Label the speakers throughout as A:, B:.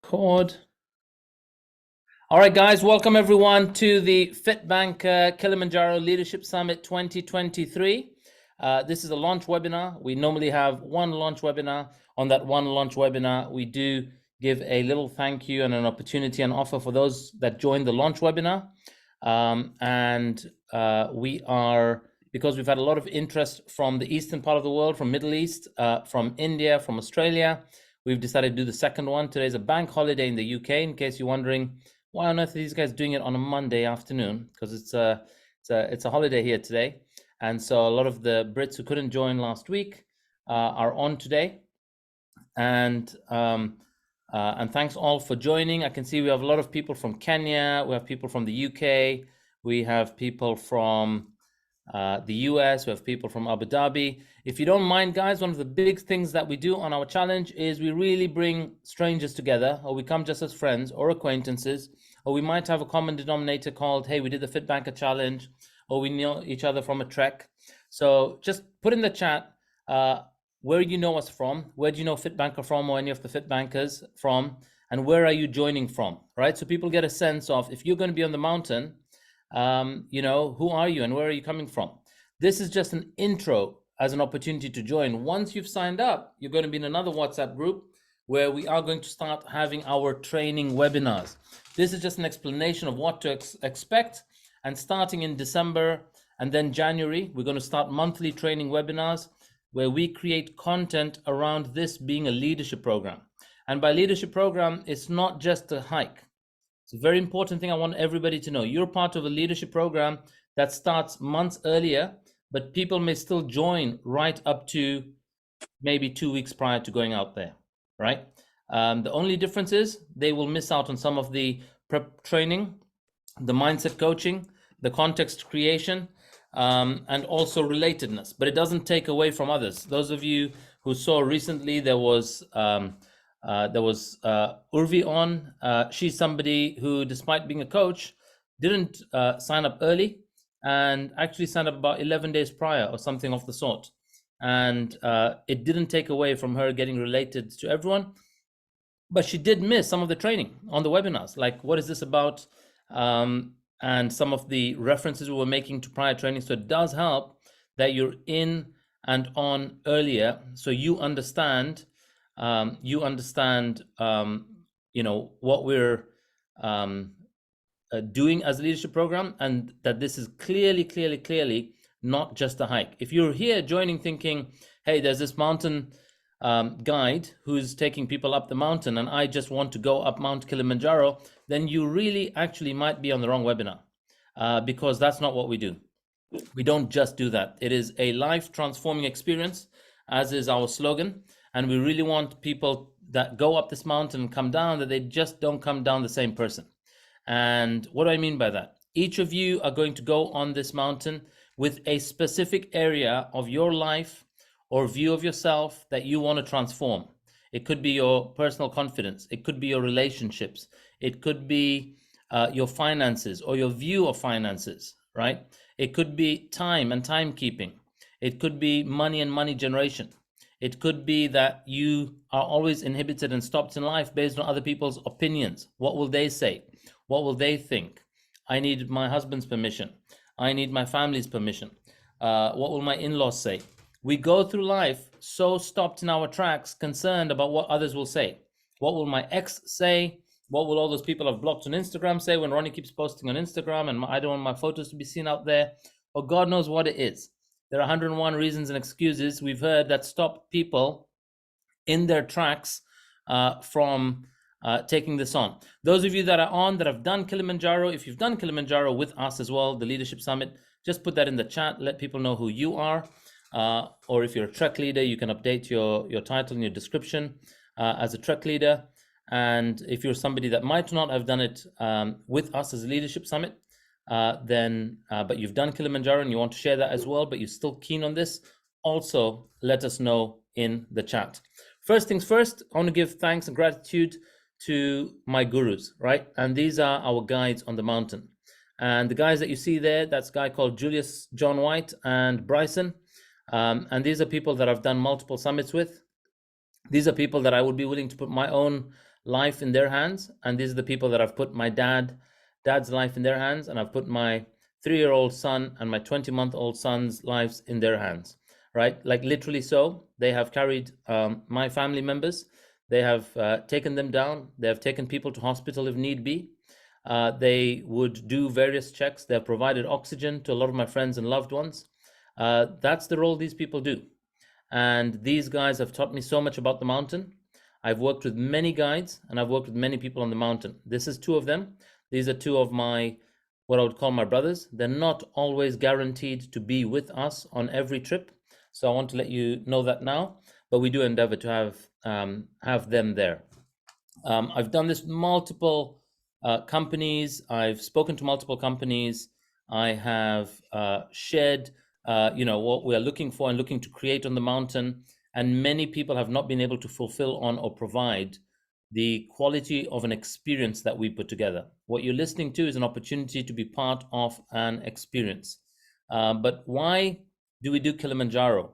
A: Record. All right, guys, welcome everyone to the FITBANKER Kilimanjaro Leadership Summit 2023. This is a launch webinar. We normally have one launch webinar. On that one launch webinar, we do give a little thank you and an opportunity and offer for those that join the launch webinar. We are, because we've had a lot of interest from the eastern part of the world, from Middle East, from India, from Australia, we've decided to do the second one. Today's a bank holiday in the UK, in case you're wondering why on earth are these guys doing it on a Monday afternoon, because it's a holiday here today. And so a lot of the Brits who couldn't join last week are on today. And thanks all for joining. I can see we have a lot of people from Kenya, we have people from the UK, we have people from the US, we have people from Abu Dhabi. If you don't mind, guys, one of the big things that we do on our challenge is we really bring strangers together, or we come just as friends or acquaintances, or we might have a common denominator called, hey, we did the FitBanker challenge, or we know each other from a trek. So just put in the chat where you know us from, where do you know FitBanker from, or any of the FitBankers from, and where are you joining from, right? So people get a sense of, if you're going to be on the mountain, you know, who are you and where are you coming from? This is just an intro as an opportunity to join. Once you've signed up, you're going to be in another WhatsApp group where we are going to start having our training webinars. This is just an explanation of what to expect. And starting in December and then January, we're going to start monthly training webinars where we create content around this being a leadership program. And by leadership program, it's not just a hike. It's a very important thing I want everybody to know. You're part of a leadership program that starts months earlier, but people may still join right up to maybe 2 weeks prior to going out there, right? The only difference is they will miss out on some of the prep training, the mindset coaching, the context creation, and also relatedness, but it doesn't take away from others. Those of you who saw recently, there was Urvi on. She's somebody who, despite being a coach, didn't sign up early and actually signed up about 11 days prior or something of the sort. And it didn't take away from her getting related to everyone, but she did miss some of the training on the webinars, like what is this about, and some of the references we were making to prior training. So it does help that you're in and on earlier, so you understand you know, what we're doing as a leadership program, and that this is clearly not just a hike. If you're here joining thinking, hey, there's this mountain guide who's taking people up the mountain and I just want to go up Mount Kilimanjaro, then you really actually might be on the wrong webinar, because that's not what we do. We don't just do that. It is a life transforming experience, as is our slogan. And we really want people that go up this mountain and come down, that they just don't come down the same person. And what do I mean by that? Each of you are going to go on this mountain with a specific area of your life or view of yourself that you want to transform. It could be your personal confidence. It could be your relationships. It could be your finances or your view of finances, right? It could be time and timekeeping. It could be money and money generation. It could be that you are always inhibited and stopped in life based on other people's opinions. What will they say? What will they think? I need my husband's permission. I need my family's permission. What will my in-laws say? We go through life so stopped in our tracks, concerned about what others will say. What will my ex say? What will all those people I've blocked on Instagram say when Ronnie keeps posting on Instagram and I don't want my photos to be seen out there? Or God knows what it is. There are 101 reasons and excuses we've heard that stop people in their tracks from taking this on. Those of you that are on, that have done Kilimanjaro, if you've done Kilimanjaro with us as well, the Leadership Summit, just put that in the chat. Let people know who you are. Or if you're a trek leader, you can update your title and your description as a trek leader. And if you're somebody that might not have done it with us as a Leadership Summit, but you've done Kilimanjaro and you want to share that as well, but you're still keen on this, also let us know in the chat. First things first, I want to give thanks and gratitude to my gurus, right? And these are our guides on the mountain. And the guys that you see there, that's a guy called Julius John White and Bryson. And these are people that I've done multiple summits with. These are people that I would be willing to put my own life in their hands, and these are the people that I've put my dad's life in their hands, and I've put my 3-year-old son and my 20-month-old son's lives in their hands, right? Like literally so. They have carried my family members. They have taken them down. They have taken people to hospital if need be. They would do various checks. They have provided oxygen to a lot of my friends and loved ones. That's the role these people do. And these guys have taught me so much about the mountain. I've worked with many guides and I've worked with many people on the mountain. This is 2 of them. These are 2 of my, what I would call my brothers. They're not always guaranteed to be with us on every trip. So I want to let you know that now, but we do endeavor to have them there. I've done this multiple companies. I've spoken to multiple companies. I have shared, what we are looking for and looking to create on the mountain. And many people have not been able to fulfill on or provide the quality of an experience that we put together. What you're listening to is an opportunity to be part of an experience. But why do we do Kilimanjaro?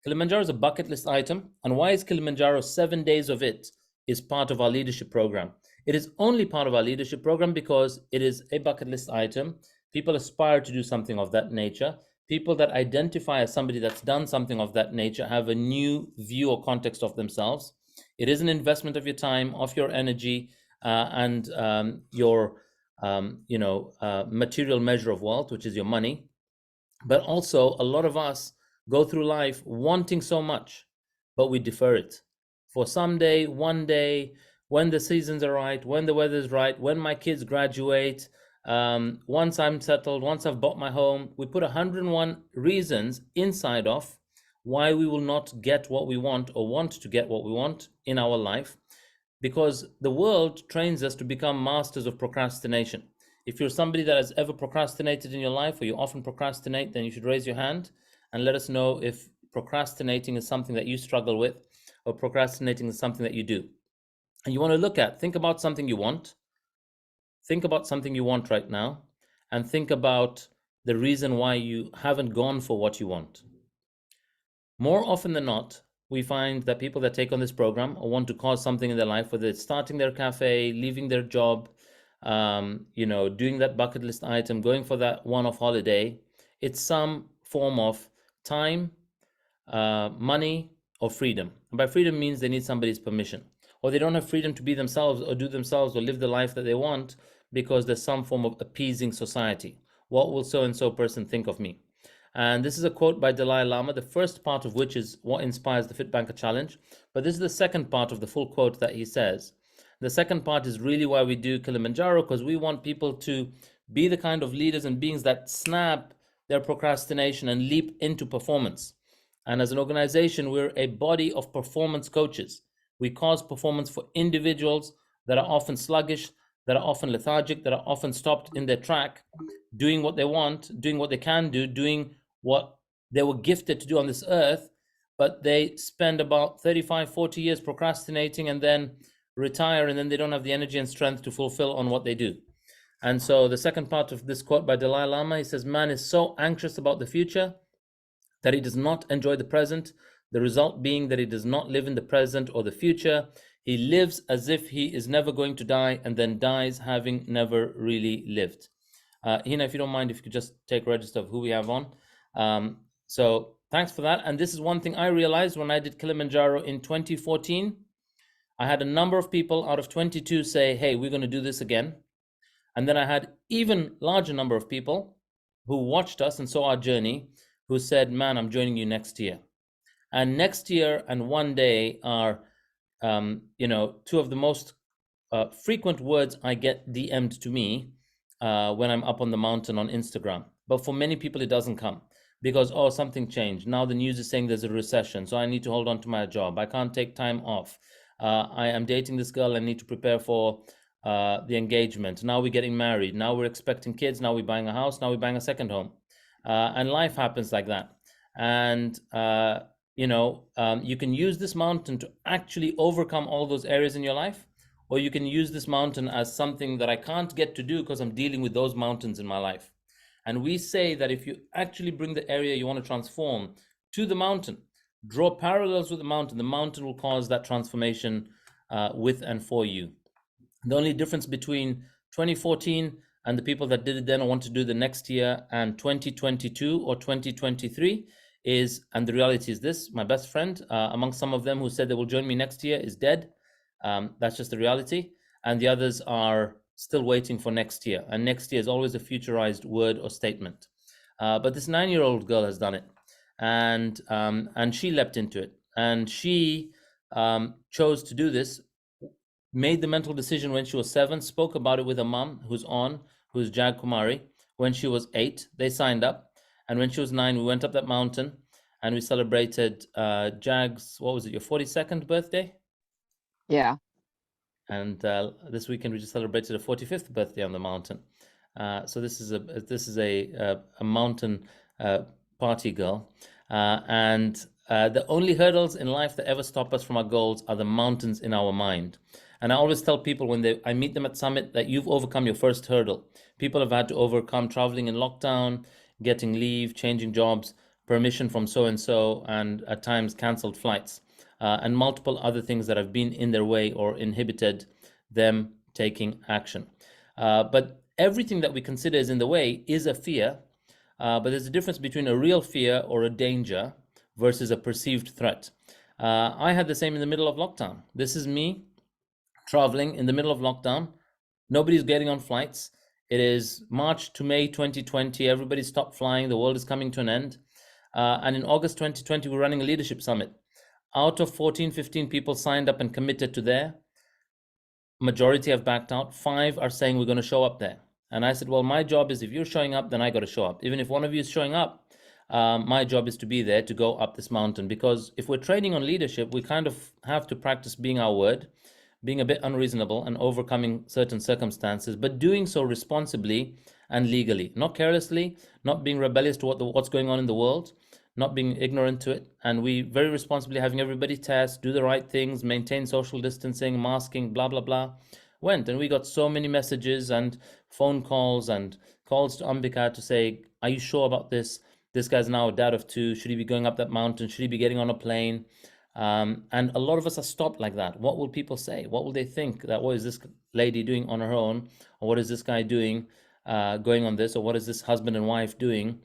A: Kilimanjaro is a bucket list item. And why is Kilimanjaro 7 days of it is part of our leadership program? It is only part of our leadership program because it is a bucket list item. People aspire to do something of that nature. People that identify as somebody that's done something of that nature have a new view or context of themselves. It is an investment of your time, of your energy, and your material measure of wealth, which is your money. But also, a lot of us go through life wanting so much, but we defer it for someday, one day, when the seasons are right, when the weather's right, when my kids graduate, once I'm settled, once I've bought my home. We put 101 reasons inside of why we will not get what we want or want to get what we want in our life, because the world trains us to become masters of procrastination. If you're somebody that has ever procrastinated in your life, or you often procrastinate, then you should raise your hand and let us know if procrastinating is something that you struggle with, or procrastinating is something that you do. And you want to think about something you want. Think about something you want right now, and think about the reason why you haven't gone for what you want. More often than not, we find that people that take on this program or want to cause something in their life, whether it's starting their cafe, leaving their job, doing that bucket list item, going for that one-off holiday, it's some form of time, money, or freedom. And by freedom means they need somebody's permission, or they don't have freedom to be themselves or do themselves or live the life that they want because there's some form of appeasing society. What will so-and-so person think of me? And this is a quote by Dalai Lama, the first part of which is what inspires the FitBanker Challenge. But this is the second part of the full quote that he says. The second part is really why we do Kilimanjaro, because we want people to be the kind of leaders and beings that snap their procrastination and leap into performance. And as an organization, we're a body of performance coaches. We cause performance for individuals that are often sluggish, that are often lethargic, that are often stopped in their track, doing what they want, doing what they can do, doing what they were gifted to do on this earth, but they spend about 35, 40 years procrastinating and then retire, and then they don't have the energy and strength to fulfill on what they do. And so the second part of this quote by Dalai Lama, he says, man is so anxious about the future that he does not enjoy the present, the result being that he does not live in the present or the future. He lives as if he is never going to die, and then dies having never really lived. Hina, if you don't mind, if you could just take register of who we have on. So thanks for that. And this is one thing I realized when I did Kilimanjaro in 2014. I had a number of people out of 22 say, hey, we're going to do this again. And then I had even larger number of people who watched us and saw our journey, who said, man, I'm joining you next year. And next year and one day are, two of the most frequent words I get DM'd to me when I'm up on the mountain on Instagram. But for many people, it doesn't come because, oh, something changed. Now the news is saying there's a recession, so I need to hold on to my job. I can't take time off. I am dating this girl. I need to prepare for the engagement. Now we're getting married. Now we're expecting kids. Now we're buying a house. Now we're buying a second home. And life happens like that. And, you can use this mountain to actually overcome all those areas in your life, or you can use this mountain as something that I can't get to do because I'm dealing with those mountains in my life. And we say that if you actually bring the area you want to transform to the mountain, draw parallels with the mountain will cause that transformation with and for you. The only difference between 2014 and the people that did it then or want to do the next year and 2022 or 2023 is, and the reality is this, my best friend, among some of them who said they will join me next year, is dead. That's just the reality. And the others are still waiting for next year. And next year is always a futurized word or statement. But this 9-year-old girl has done it. And she leapt into it. And she chose to do this, made the mental decision when she was 7, spoke about it with her mom, who's Jag Kumari. When she was 8, they signed up. And when she was 9, we went up that mountain and we celebrated Jag's, what was it, your 42nd birthday?
B: Yeah.
A: And this weekend we just celebrated a 45th birthday on the mountain. So this is a mountain party girl. And the only hurdles in life that ever stop us from our goals are the mountains in our mind. And I always tell people when I meet them at Summit that you've overcome your first hurdle. People have had to overcome traveling in lockdown, getting leave, changing jobs, permission from so-and-so, and at times canceled flights, and multiple other things that have been in their way or inhibited them taking action. But everything that we consider is in the way is a fear, but there's a difference between a real fear or a danger versus a perceived threat. I had the same in the middle of lockdown. This is me traveling in the middle of lockdown. Nobody's getting on flights. It is March to May 2020. Everybody stopped flying. The world is coming to an end. And in August 2020, we're running a leadership summit. Out of 14, 15 people signed up and committed to there, majority have backed out. 5 are saying we're going to show up there. And I said, well, my job is if you're showing up, then I got to show up. Even if one of you is showing up, my job is to be there to go up this mountain. Because if we're training on leadership, we kind of have to practice being our word, being a bit unreasonable and overcoming certain circumstances, but doing so responsibly and legally, not carelessly, not being rebellious to what's going on in the world, not being ignorant to it. And we very responsibly having everybody test, do the right things, maintain social distancing, masking, blah, blah, blah, went. And we got so many messages and phone calls and calls to Ambika to say, are you sure about this? This guy's now a dad of 2. Should he be going up that mountain? Should he be getting on a plane? And a lot of us are stopped like that. What will people say? What will they think? That what is this lady doing on her own? Or what is this guy doing going on this? Or what is this husband and wife doing,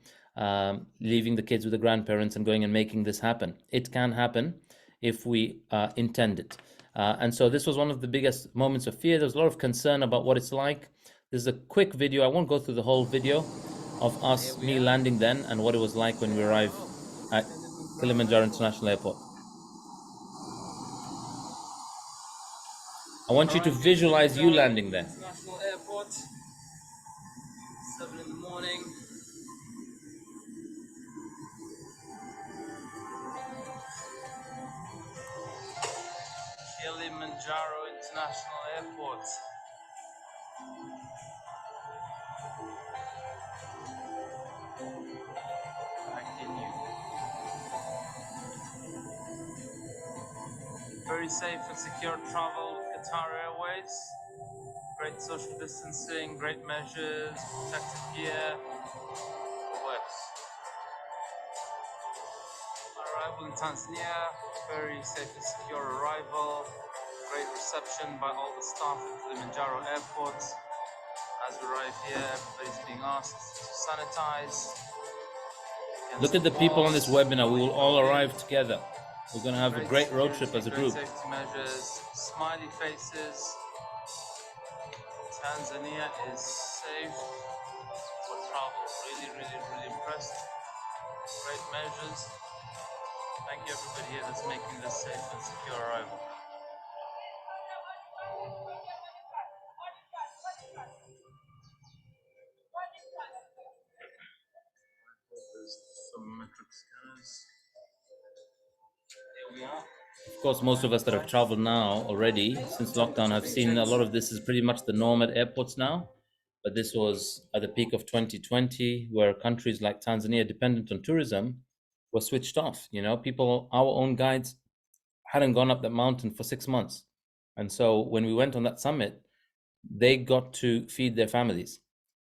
A: leaving the kids with the grandparents and going and making this happen? It can happen if we intend it. And so this was one of the biggest moments of fear. There's a lot of concern about what it's like. This is a quick video. I won't go through the whole video of me landing then and what it was like when we arrived at Kilimanjaro International Airport. I want you to visualize you landing there.
C: International Airport, 7 in the morning. Kilimanjaro International Airport. Very safe and secure travel with Qatar Airways. Great social distancing, great measures, protective gear. It works. Arrival in Tanzania, very safe and secure arrival. Great reception by all the staff at Kilimanjaro Airport. As we arrive here, everybody's being asked to sanitize.
A: Look at the people on this webinar. We will all arrive together. We're going to have a great road trip as a group.
C: Safety measures, smiley faces. Tanzania is safe for travel. Really impressed. Great measures. Thank you everybody here that's making this safe and secure arrival. There's some metric scanners. Here we are.
A: Of course, most of us that have traveled now already since lockdown have seen a lot of this is pretty much the norm at airports now. But this was at the peak of 2020, where countries like Tanzania, dependent on tourism, were switched off. You know, people, our own guides, hadn't gone up that mountain for 6 months. And so when we went on that summit, they got to feed their families.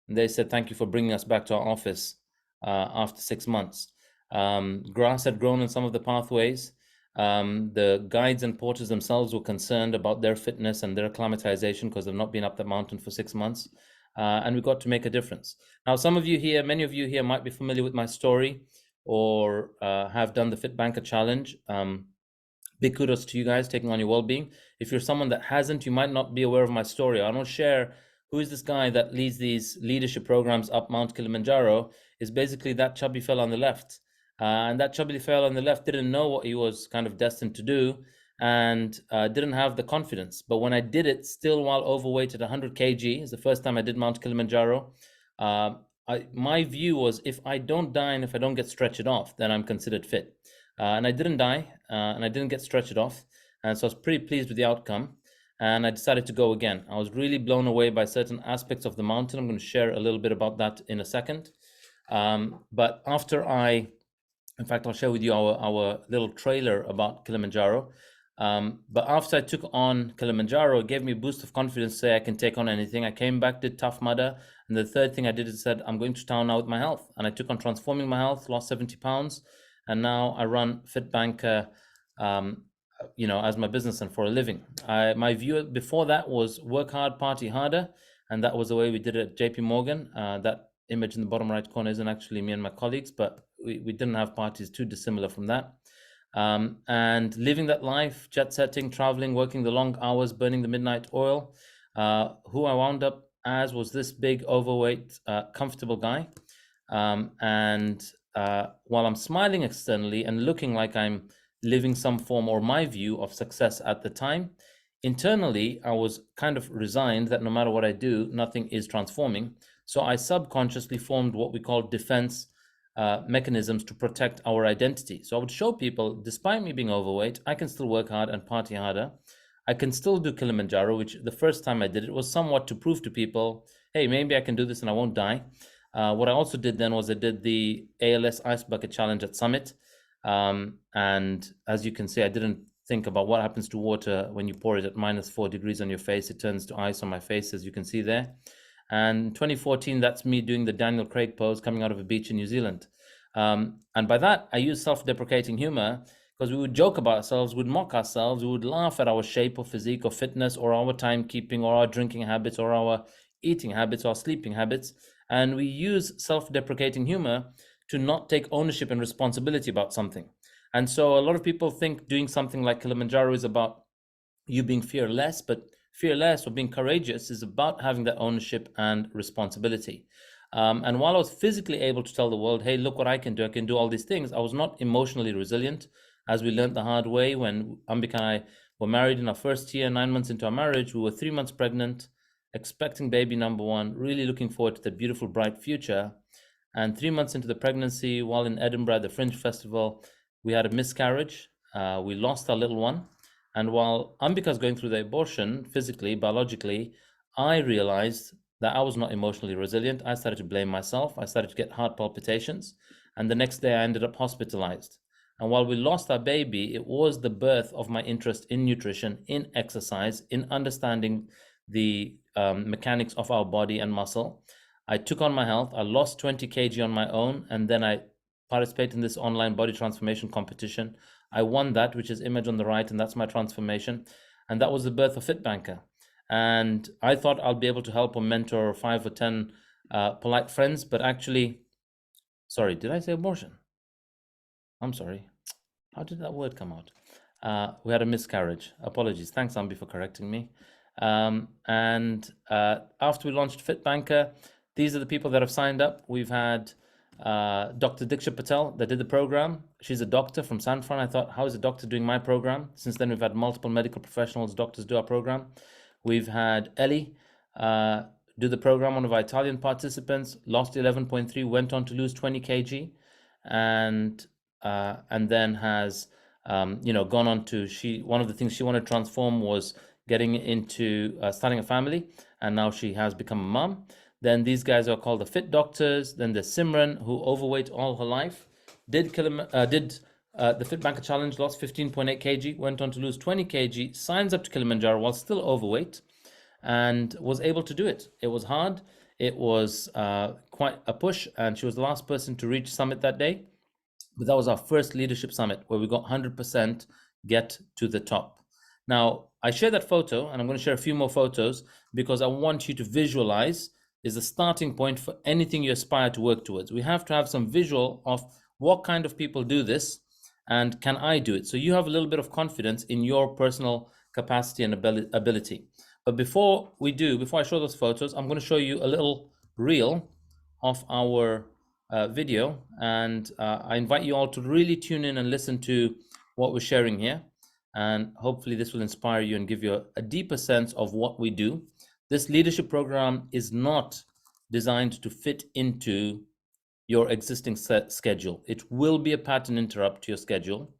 A: And they said, thank you for bringing us back to our office after 6 months. Grass had grown in some of the pathways. The guides and porters themselves were concerned about their fitness and their acclimatization because they've not been up the mountain for 6 months. And we got to make a difference. Now, many of you here might be familiar with my story or have done the FitBanker challenge. Big kudos to you guys taking on your well-being. If you're someone that hasn't, you might not be aware of my story. I don't share who is this guy that leads these leadership programs up Mount Kilimanjaro. Is basically that chubby fella on the left. And that chubby fella on the left didn't know what he was kind of destined to do and didn't have the confidence. But when I did it, still while overweight at 100 kg, is the first time I did Mount Kilimanjaro. My view was, if I don't die and if I don't get stretched off, then I'm considered fit. And I didn't die, and I didn't get stretched off. And so I was pretty pleased with the outcome. And I decided to go again. I was really blown away by certain aspects of the mountain. I'm going to share a little bit about that in a second. But after in fact, I'll share with you our little trailer about Kilimanjaro. But after I took on Kilimanjaro, it gave me a boost of confidence to say I can take on anything. I came back, did Tough Mudder. And the third thing I did is said, I'm going to town now with my health. And I took on transforming my health, lost 70 pounds. And now I run FitBanker, as my business and for a living. My view before that was work hard, party harder. And that was the way we did it at JP Morgan. That image in the bottom right corner isn't actually me and my colleagues, but we didn't have parties too dissimilar from that. And living that life, jet setting, traveling, working the long hours, burning the midnight oil. Who I wound up as was this big, overweight, comfortable guy. While I'm smiling externally and looking like I'm living some form or my view of success at the time, internally, I was kind of resigned that no matter what I do, nothing is transforming. So I subconsciously formed what we call defense mechanisms to protect our identity. So I would show people, despite me being overweight, I can still work hard and party harder. I can still do Kilimanjaro, which the first time I did it was somewhat to prove to people, hey, maybe I can do this and I won't die. What I also did then was I did the ALS Ice Bucket Challenge at Summit. And as you can see, I didn't think about what happens to water when you pour it at -4 degrees on your face. It turns to ice on my face, as you can see there. And 2014, that's me doing the Daniel Craig pose coming out of a beach in New Zealand. And by that, I use self-deprecating humor because we would joke about ourselves, we'd mock ourselves, we would laugh at our shape or physique or fitness or our timekeeping or our drinking habits or our eating habits or sleeping habits. And we use self-deprecating humor to not take ownership and responsibility about something. And so a lot of people think doing something like Kilimanjaro is about you being fearless, but fearless or being courageous is about having that ownership and responsibility. And while I was physically able to tell the world, hey, look what I can do all these things, I was not emotionally resilient, as we learned the hard way when Ambika and I were married in our first year. 9 months into our marriage, we were 3 months pregnant, expecting baby number one, really looking forward to the beautiful, bright future. And 3 months into the pregnancy, while in Edinburgh at the Fringe Festival, we had a miscarriage. We lost our little one. And while Ambika was going through the abortion, physically, biologically, I realized that I was not emotionally resilient. I started to blame myself. I started to get heart palpitations. And the next day I ended up hospitalized. And while we lost our baby, it was the birth of my interest in nutrition, in exercise, in understanding the mechanics of our body and muscle. I took on my health. I lost 20 kg on my own. And then I participated in this online body transformation competition. I won that, which is image on the right, and that's my transformation. And that was the birth of FitBanker. And I thought I'll be able to help or mentor 5 or 10 polite friends, but actually, sorry, did I say abortion? I'm sorry. How did that word come out? We had a miscarriage. Apologies. Thanks, Ambi, for correcting me. After we launched FitBanker, these are the people that have signed up. We've had Dr. Diksha Patel that did the program. She's a doctor from San Fran. I thought, how is a doctor doing my program? Since then, we've had multiple medical professionals, doctors do our program. We've had Ellie do the program, one of our Italian participants, lost 11.3, went on to lose 20 kg, and then has gone on to, one of the things she wanted to transform was getting into starting a family, and now she has become a mom. Then these guys are called the Fit Doctors. Then there's Simran, who overweight all her life, did the FitBanker Challenge, lost 15.8 kg, went on to lose 20 kg, signs up to Kilimanjaro while still overweight, and was able to do it. It was hard. It was quite a push, and she was the last person to reach summit that day. But that was our first leadership summit where we got 100% get to the top. Now, I share that photo, and I'm going to share a few more photos because I want you to visualize is the starting point for anything you aspire to work towards. We have to have some visual of what kind of people do this, and can I do it? So you have a little bit of confidence in your personal capacity and ability. But before I show those photos, I'm going to show you a little reel of our video, and I invite you all to really tune in and listen to what we're sharing here, and hopefully this will inspire you and give you a deeper sense of what we do. This leadership program is not designed to fit into your existing schedule. It will be a pattern interrupt to your schedule.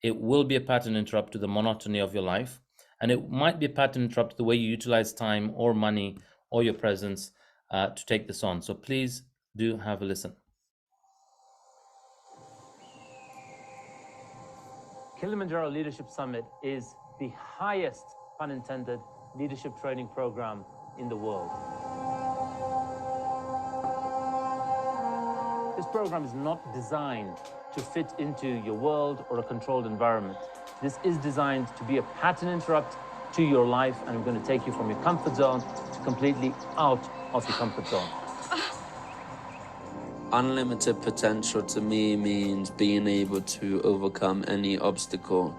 A: It will be a pattern interrupt to the monotony of your life, and it might be a pattern interrupt to the way you utilize time or money or your presence to take this on. So please do have a listen. Kilimanjaro Leadership Summit is the highest, pun intended, leadership training program in the world. This program is not designed to fit into your world or a controlled environment. This is designed to be a pattern interrupt to your life, and I'm going to take you from your comfort zone to completely out of your comfort zone.
B: Unlimited potential to me means being able to overcome any obstacle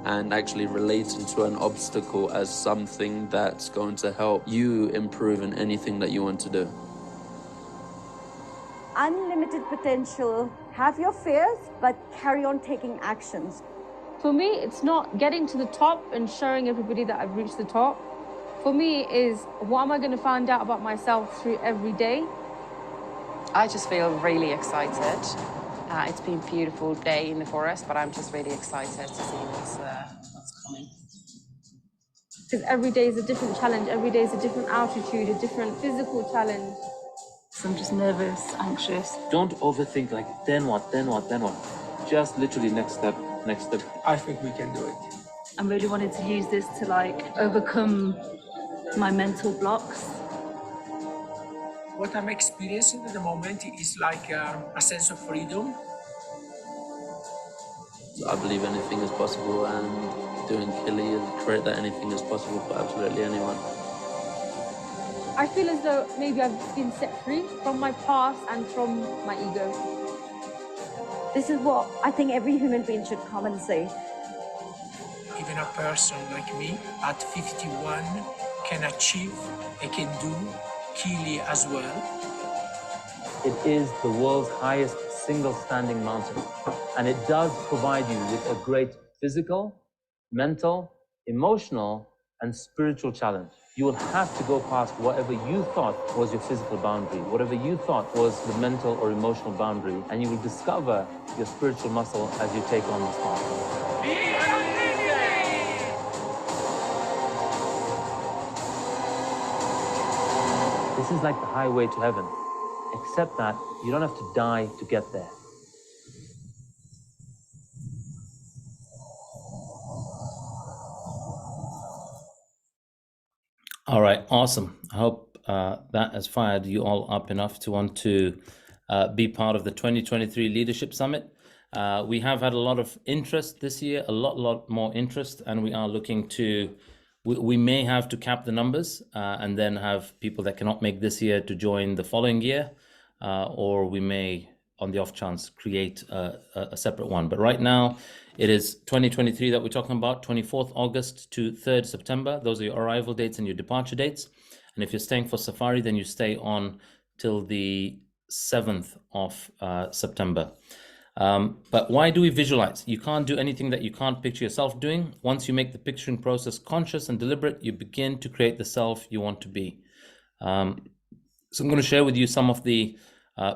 B: and actually relating to an obstacle as something that's going to help you improve in anything that you want to do.
D: Unlimited potential, have your fears, but carry on taking actions.
E: For me, it's not getting to the top and showing everybody that I've reached the top. For me is, what am I going to find out about myself through every day?
F: I just feel really excited. It's been a beautiful day in the forest, but I'm just really excited to see what's coming.
E: Because every day is a different challenge. Every day is a different altitude, a different physical challenge.
G: So I'm just nervous, anxious.
A: Don't overthink like, then what? Just literally next step.
H: I think we can do it.
G: I'm really wanting to use this to overcome my mental blocks.
H: What I'm experiencing at the moment is like a sense of freedom.
B: I believe anything is possible, and doing Kili is great that anything is possible for absolutely anyone.
E: I feel as though maybe I've been set free from my past and from my ego.
D: This is what I think every human being should come and say.
H: Even a person like me at 51 can achieve, I can do Kili as well.
A: It is the world's highest single standing mountain, and it does provide you with a great physical, mental, emotional, and spiritual challenge. You will have to go past whatever you thought was your physical boundary, whatever you thought was the mental or emotional boundary, and you will discover your spiritual muscle as you take on this path. This is like the highway to heaven, except that you don't have to die to get there. All right, awesome. I hope that has fired you all up enough to want to be part of the 2023 Leadership Summit. We have had a lot of interest this year, a lot more interest, and we are looking to, we may have to cap the numbers and then have people that cannot make this year to join the following year, or we may, on the off chance, create a separate one. But right now, it is 2023 that we're talking about, 24th August to 3rd September. Those are your arrival dates and your departure dates. And if you're staying for Safari, then you stay on till the 7th of September. But why do we visualize? You can't do anything that you can't picture yourself doing. Once you make the picturing process conscious and deliberate, you begin to create the self you want to be. So I'm going to share with you some of the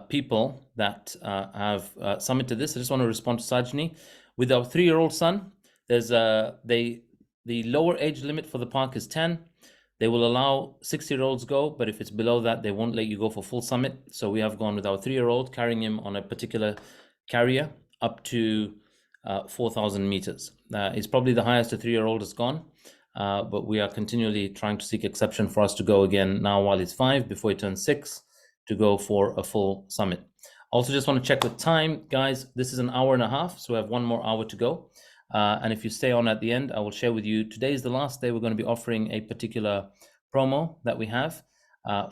A: people that have submitted this. I just want to respond to Sajni. With our 3-year-old son, there's the lower age limit for the park is 10. They will allow 6-year-olds go, but if it's below that, they won't let you go for full summit. So we have gone with our 3-year-old, carrying him on a particular carrier up to 4,000 meters. It's probably the highest a 3-year-old has gone, but we are continually trying to seek exception for us to go again now while he's 5, before he turns 6, to go for a full summit. Also, just want to check with time, guys. This is an hour and a half, so we have 1 more hour to go. And if you stay on at the end, I will share with you, today is the last day we're going to be offering a particular promo that we have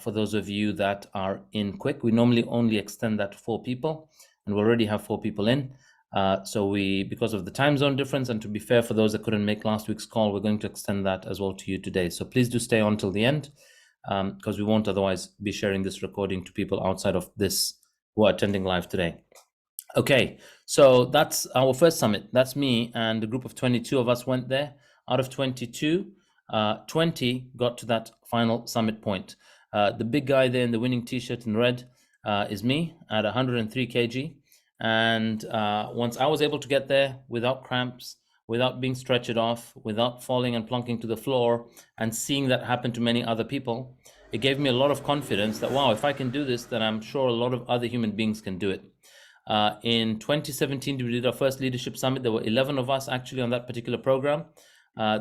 A: for those of you that are in quick. We normally only extend that to 4 people, and we already have 4 people in. So because of the time zone difference, and to be fair for those that couldn't make last week's call, we're going to extend that as well to you today. So please do stay on till the end, because we won't otherwise be sharing this recording to people outside of this who are attending live today. Okay, so that's our first summit. That's me, and a group of 22 of us went there. Out of 22, 20 got to that final summit point. The big guy there in the winning t-shirt in red is me at 103 kg. And once I was able to get there without cramps, without being stretched off, without falling and plunking to the floor, and seeing that happen to many other people, it gave me a lot of confidence that, wow, if I can do this, then I'm sure a lot of other human beings can do it. In 2017, we did our first leadership summit. There were 11 of us actually on that particular program.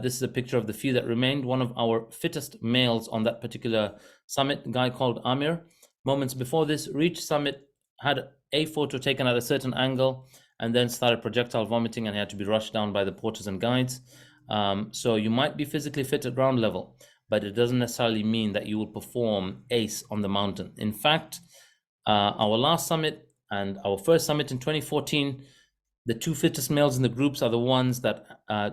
A: This is a picture of the few that remained. One of our fittest males on that particular summit, a guy called Amir. Moments before this, reached summit, had a photo taken at a certain angle, and then started projectile vomiting, and he had to be rushed down by the porters and guides. So you might be physically fit at ground level, but it doesn't necessarily mean that you will perform ace on the mountain. In fact, our last summit and our first summit in 2014, the 2 fittest males in the groups are the ones that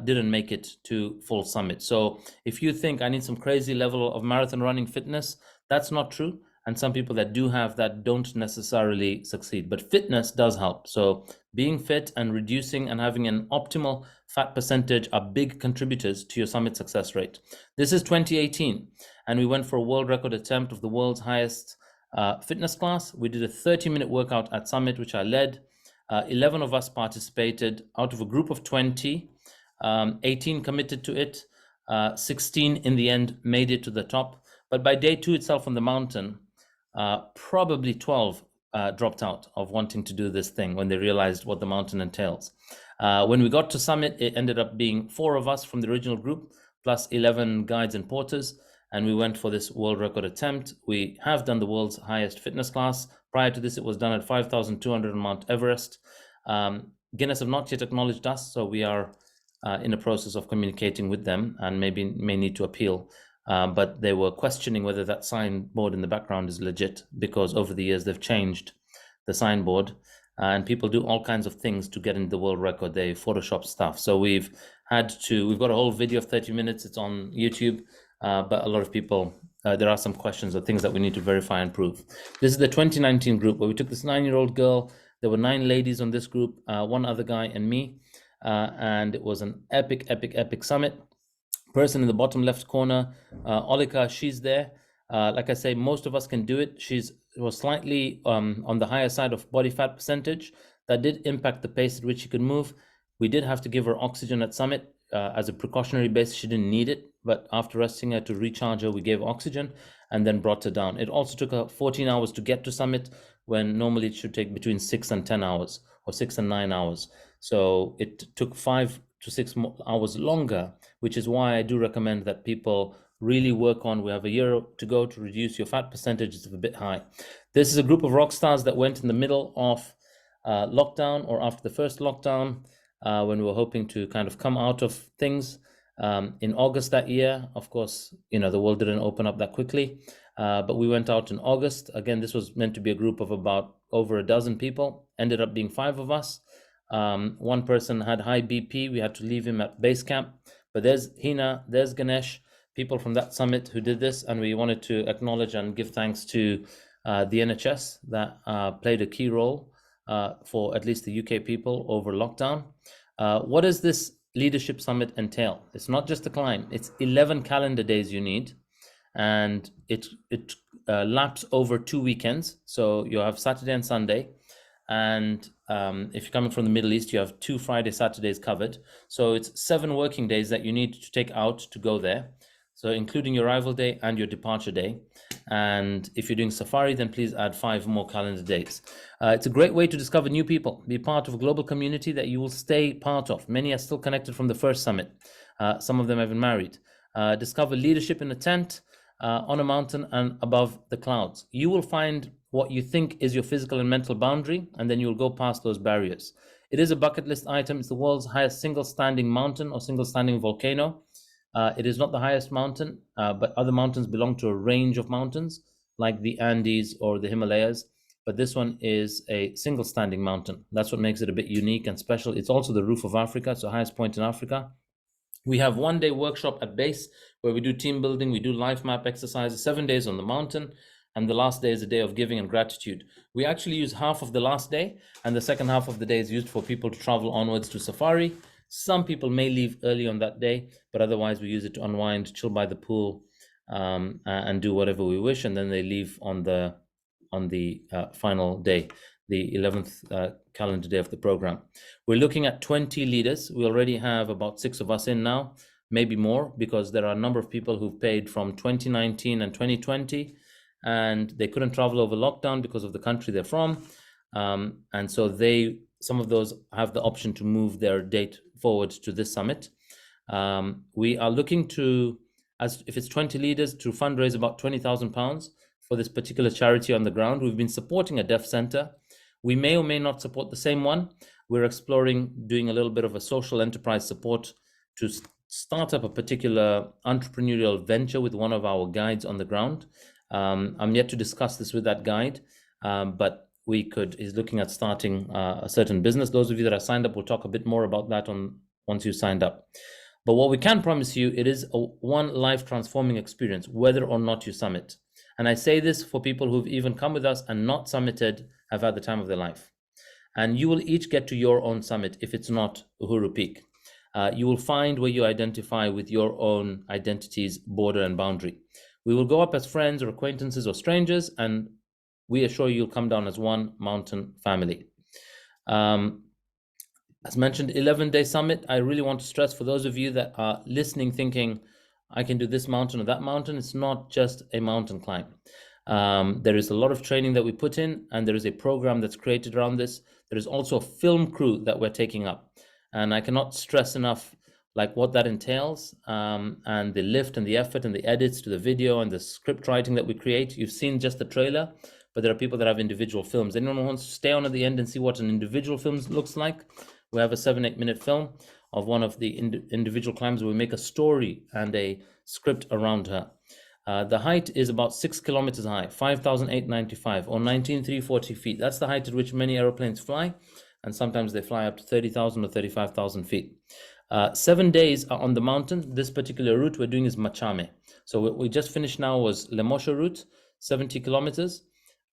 A: didn't make it to full summit. So if you think I need some crazy level of marathon running fitness, that's not true. And some people that do have that don't necessarily succeed, but fitness does help. So being fit and reducing and having an optimal fat percentage are big contributors to your summit success rate. This is 2018, and we went for a world record attempt of the world's highest fitness class. We did a 30-minute workout at summit, which I led. 11 of us participated out of a group of 20. 18 committed to it. 16 in the end made it to the top. But by day 2 itself on the mountain, probably 12 dropped out of wanting to do this thing when they realized what the mountain entails. When we got to summit, it ended up being 4 of us from the original group, plus 11 guides and porters, and we went for this world record attempt. We have done the world's highest fitness class. Prior to this, it was done at 5,200 on Mount Everest. Guinness have not yet acknowledged us, so we are in a process of communicating with them, and may need to appeal. But they were questioning whether that signboard in the background is legit, because over the years they've changed the signboard, and people do all kinds of things to get into the world record. They Photoshop stuff. So we've got a whole video of 30 minutes. It's on YouTube, but a lot of people, there are some questions or things that we need to verify and prove. This is the 2019 group where we took this 9-year-old girl. There were 9 ladies on this group, 1 other guy and me, and it was an epic summit. Person in the bottom left corner, Olika, she's there. Like I say, most of us can do it. She was slightly on the higher side of body fat percentage. That did impact the pace at which she could move. We did have to give her oxygen at summit as a precautionary basis. She didn't need it, but after resting her to recharge her, we gave oxygen and then brought her down. It also took her 14 hours to get to summit, when normally it should take between 6 and 10 hours, or 6 and 9 hours. So it took 5 to 6 hours longer, which is why I do recommend that people really work on, we have a year to go to reduce your fat percentage. It's a bit high. This is a group of rock stars that went in the middle of lockdown, or after the first lockdown, when we were hoping to kind of come out of things. In August that year, of course, the world didn't open up that quickly, but we went out in August. Again, this was meant to be a group of about over a dozen people, ended up being 5 of us. 1 person had high BP. We had to leave him at base camp, but there's Hina, there's Ganesh, people from that summit who did this, and we wanted to acknowledge and give thanks to the NHS that played a key role for at least the UK people over lockdown. What does this leadership summit entail? It's not just a climb. It's 11 calendar days you need, and it laps over 2 weekends. So you have Saturday and Sunday, and if you're coming from the Middle East, you have 2 Friday, Saturdays covered. So it's 7 working days that you need to take out to go there. So including your arrival day and your departure day. And if you're doing safari, then please add 5 more calendar days. It's a great way to discover new people, be part of a global community that you will stay part of. Many are still connected from the first summit. Some of them have been married. Discover leadership in a tent, on a mountain and above the clouds. You will find what you think is your physical and mental boundary, and then you'll go past those barriers. It is a bucket list item. It's the world's highest single standing mountain or single standing volcano. It is not the highest mountain, but other mountains belong to a range of mountains like the Andes or the Himalayas. But this one is a single standing mountain. That's what makes it a bit unique and special. It's also the roof of Africa. It's the highest point in Africa. We have 1 day workshop at base where we do team building, we do life map exercises, 7 days on the mountain, and the last day is a day of giving and gratitude. We actually use half of the last day, and the second half of the day is used for people to travel onwards to safari. Some people may leave early on that day, but otherwise we use it to unwind, chill by the pool, and do whatever we wish, and then they leave on the final day, the 11th calendar day of the program. We're looking at 20 leaders. We already have about 6 of us in now, maybe more, because there are a number of people who've paid from 2019 and 2020, and they couldn't travel over lockdown because of the country they're from. And so some of those have the option to move their date forward to this summit. We are looking to, as if it's 20 leaders, to fundraise about £20,000 for this particular charity on the ground. We've been supporting a deaf center. We may or may not support the same one. We're exploring doing a little bit of a social enterprise support to start up a particular entrepreneurial venture with one of our guides on the ground. I'm yet to discuss this with that guide, but he's looking at starting a certain business. Those of you that are signed up, we'll talk a bit more about that once you signed up. But what we can promise you, it is one life transforming experience, whether or not you summit. And I say this for people who've even come with us and not summited, have had the time of their life. And you will each get to your own summit if it's not Uhuru Peak. You will find where you identify with your own identity's border and boundary. We will go up as friends or acquaintances or strangers, and we assure you you'll come down as one mountain family. As mentioned, 11-day summit. I really want to stress for those of you that are listening thinking, I can do this mountain or that mountain. It's not just a mountain climb. There is a lot of training that we put in, and there is a program that's created around this. There is also a film crew that we're taking up. And I cannot stress enough like what that entails, and the lift and the effort and the edits to the video and the script writing that we create. You've seen just the trailer, but there are people that have individual films. Anyone who wants to stay on at the end and see what an individual film looks like, we have a 7-8 minute film of one of the individual climbs. We make a story and a script around her. The height is about 6 kilometers high, 5,895 or 19,340 feet. That's the height at which many aeroplanes fly, and sometimes they fly up to 30,000 or 35,000 feet. 7 days are on the mountain. This particular route we're doing is Machame. So what we just finished now was Lemosho route, 70 kilometers,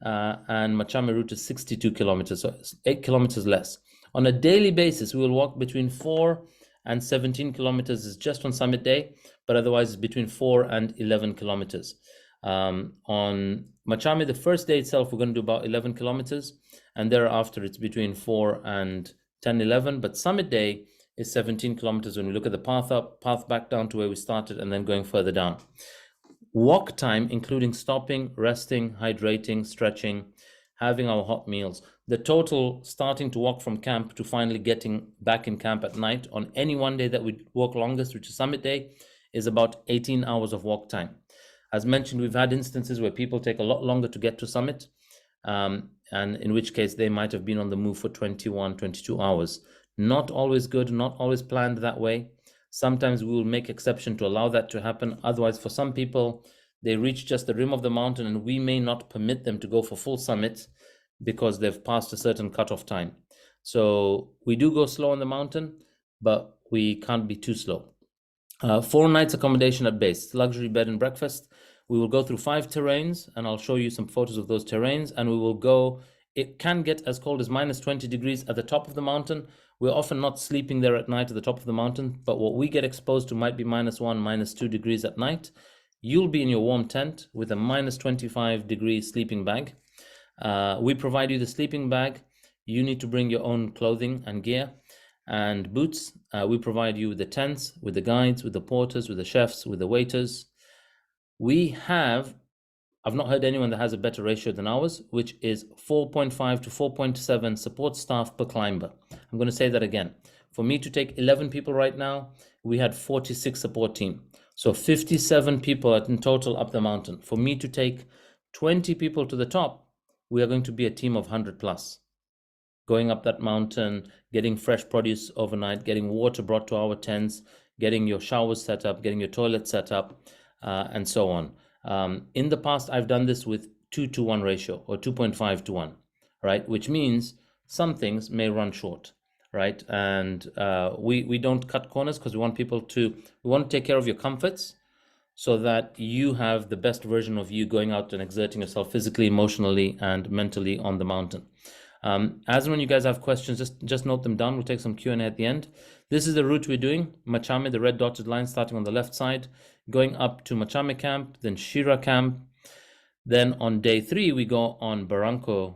A: and Machame route is 62 kilometers, so 8 kilometers less. On a daily basis, we will walk between 4 and 17 kilometers is just on summit day, but otherwise it's between 4 and 11 kilometers. On Machame, the first day itself, we're going to do about 11 kilometers, and thereafter it's between 4 and 10, 11, but summit day is 17 kilometers when we look at the path up, path back down to where we started, and then going further down. Walk time, including stopping, resting, hydrating, stretching, having our hot meals. The total starting to walk from camp to finally getting back in camp at night on any one day that we walk longest, which is summit day, is about 18 hours of walk time. As mentioned, we've had instances where people take a lot longer to get to summit, and in which case they might have been on the move for 21, 22 hours. Not always good, not always planned that way. Sometimes we will make exception to allow that to happen. Otherwise, for some people, they reach just the rim of the mountain and we may not permit them to go for full summit because they've passed a certain cutoff time. So we do go slow on the mountain, but we can't be too slow. 4 nights accommodation at base, luxury bed and breakfast. We will go through 5 terrains, and I'll show you some photos of those terrains, and we will go, it can get as cold as minus 20 degrees at the top of the mountain. We're often not sleeping there at night at the top of the mountain, but what we get exposed to might be minus 1, minus 2 degrees at night. You'll be in your warm tent with a minus 25 degree sleeping bag. We provide you the sleeping bag. You need to bring your own clothing and gear and boots. We provide you with the tents, with the guides, with the porters, with the chefs, with the waiters. I've not heard anyone that has a better ratio than ours, which is 4.5 to 4.7 support staff per climber. I'm going to say that again. For me to take 11 people right now, we had 46 support team. So 57 people in total up the mountain. For me to take 20 people to the top, we are going to be a team of 100 plus. going up that mountain, getting fresh produce overnight, getting water brought to our tents, getting your showers set up, getting your toilet set up, and so on. In the past, I've done this with 2-to-1 ratio or 2.5 to 1, right? Which means some things may run short, right? And we don't cut corners because we want to take care of your comforts so that you have the best version of you going out and exerting yourself physically, emotionally, and mentally on the mountain. As and when you guys have questions, just note them down. We'll take some Q&A at the end. This is the route we're doing. Machame, the red dotted line starting on the left side, going up to Machame camp, then Shira camp. Then on day 3, we go on Barranco.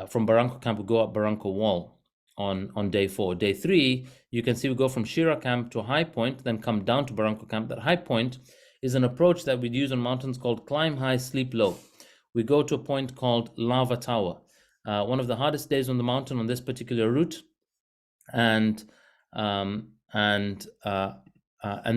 A: From Barranco camp, we go up Barranco wall on day 4. Day 3, you can see we go from Shira camp to a high point, then come down to Barranco camp. That high point is an approach that we'd use on mountains called climb high, sleep low. We go to a point called Lava Tower, one of the hardest days on the mountain on this particular route, and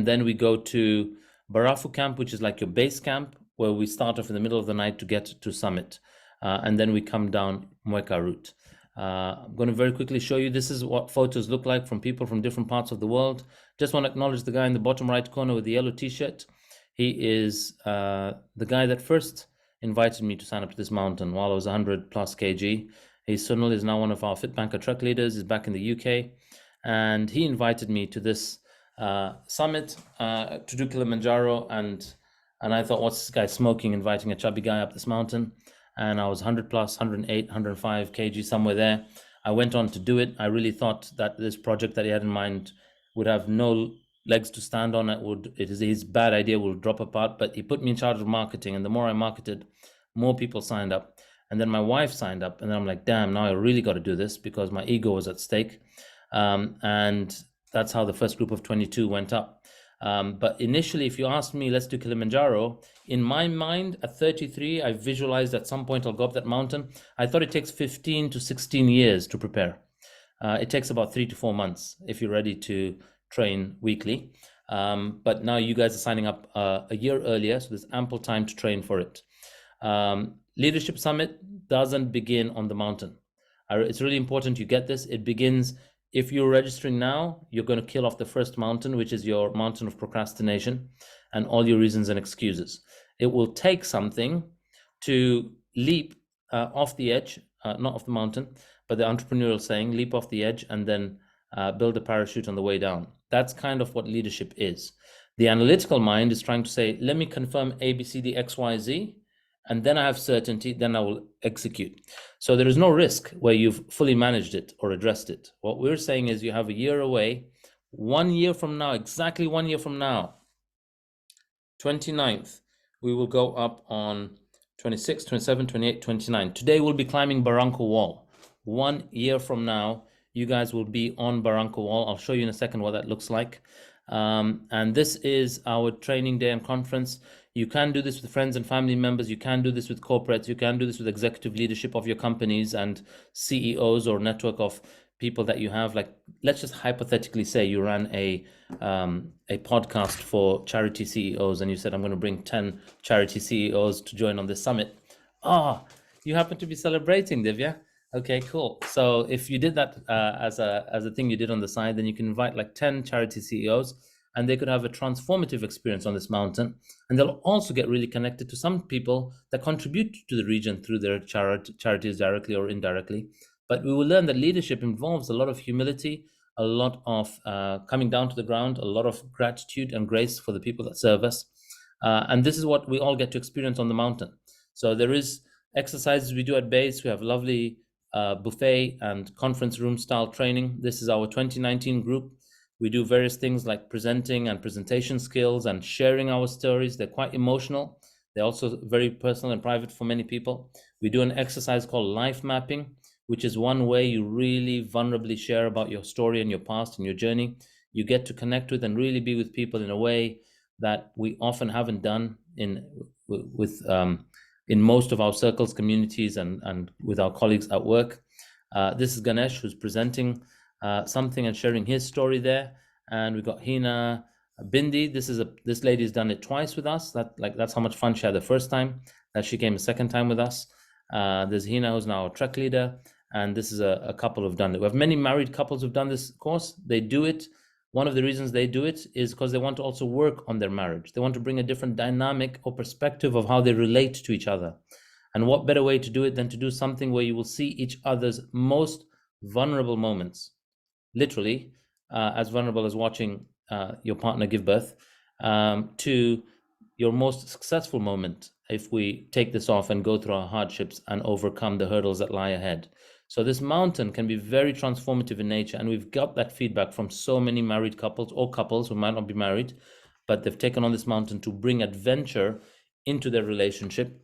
A: then we go to Barafu camp, which is like your base camp, where we start off in the middle of the night to get to summit, and then we come down Mueca route. I'm going to very quickly show you, this is what photos look like from people from different parts of the world. Just want to acknowledge the guy in the bottom right corner with the yellow t-shirt. He is the guy that first invited me to sign up to this mountain while I was 100 plus kg. Sunil is now one of our FITBANKER trek leaders. He's back in the UK, and he invited me to this summit to do Kilimanjaro, and I thought, what's this guy smoking, inviting a chubby guy up this mountain? And I was 100 plus, 108, 105 kg, somewhere there. I went on to do it. I really thought that this project that he had in mind would have no legs to stand on. His bad idea will drop apart, but he put me in charge of marketing, and the more I marketed, more people signed up. And then my wife signed up, and then I'm like, damn, now I really got to do this because my ego was at stake. And that's how the first group of 22 went up. But initially, if you asked me, let's do Kilimanjaro, in my mind at 33, I visualized at some point I'll go up that mountain. I thought it takes 15 to 16 years to prepare. It takes about 3 to 4 months if you're ready to train weekly. But now you guys are signing up a year earlier, so there's ample time to train for it. Leadership Summit doesn't begin on the mountain. It's really important you get this. It begins, if you're registering now, you're going to kill off the first mountain, which is your mountain of procrastination and all your reasons and excuses. It will take something to leap off the edge, not off the mountain, but the entrepreneurial saying, leap off the edge and then build a parachute on the way down. That's kind of what leadership is. The analytical mind is trying to say, let me confirm A, B, C, D, X, Y, Z, and then I have certainty, then I will execute. So there is no risk where you've fully managed it or addressed it. What we're saying is you have a year away, 1 year from now, exactly 1 year from now, 29th, we will go up on 26, 27, 28, 29. Today we'll be climbing Barranco Wall. 1 year from now, you guys will be on Barranco Wall. I'll show you in a second what that looks like. And this is our training day and conference. You can do this with friends and family members. You can do this with corporates. You can do this with executive leadership of your companies and CEOs or network of people that you have. Like, let's just hypothetically say you ran a podcast for charity CEOs and you said, I'm going to bring 10 charity CEOs to join on this summit. You happen to be celebrating, Divya. Okay, cool. So if you did that as a thing you did on the side, then you can invite like 10 charity CEOs, and they could have a transformative experience on this mountain. And they'll also get really connected to some people that contribute to the region through their charities directly or indirectly. But we will learn that leadership involves a lot of humility, a lot of coming down to the ground, a lot of gratitude and grace for the people that serve us. And this is what we all get to experience on the mountain. So there is exercises we do at base. We have lovely buffet and conference room style training. This is our 2019 group. We do various things like presenting and presentation skills and sharing our stories. They're quite emotional. They're also very personal and private for many people. We do an exercise called life mapping, which is one way you really vulnerably share about your story and your past and your journey. You get to connect with and really be with people in a way that we often haven't done in most of our circles, communities, and with our colleagues at work. This is Ganesh, who's presenting something and sharing his story there. And we've got Hina Bindi. This lady's done it twice with us. That's how much fun she had the first time. That she came a second time with us. There's Hina, who's now a trek leader, And this is a couple who've done it. We have many married couples who've done this course. They do it. One of the reasons they do it is because they want to also work on their marriage. They want to bring a different dynamic or perspective of how they relate to each other. And what better way to do it than to do something where you will see each other's most vulnerable moments, literally as vulnerable as watching your partner give birth, to your most successful moment if we take this off and go through our hardships and overcome the hurdles that lie ahead. So this mountain can be very transformative in nature, and we've got that feedback from so many married couples or couples who might not be married, but they've taken on this mountain to bring adventure into their relationship,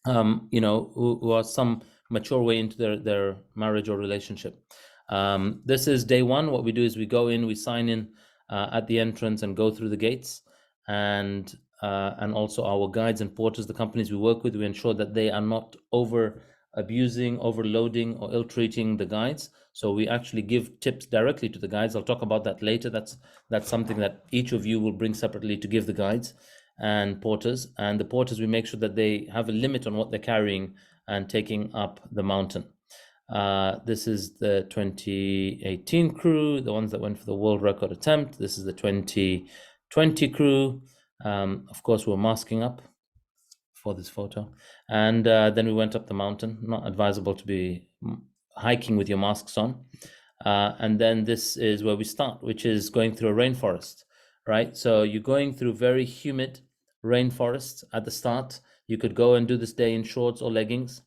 A: who are some mature way into their marriage or relationship. This is day one. What we do is we go in, we sign in at the entrance and go through the gates, and also our guides and porters, the companies we work with, we ensure that they are not abusing, overloading, or ill-treating the guides. So we actually give tips directly to the guides. I'll talk about that later. That's something that each of you will bring separately to give the guides and porters. And the porters, we make sure that they have a limit on what they're carrying and taking up the mountain. This is the 2018 crew, the ones that went for the world record attempt. This is the 2020 crew. Of course, we're masking up for this photo. And then we went up the mountain. Not advisable to be hiking with your masks on. And then this is where we start, which is going through a rainforest, right? So you're going through very humid rainforests at the start. You could go and do this day in shorts or leggings.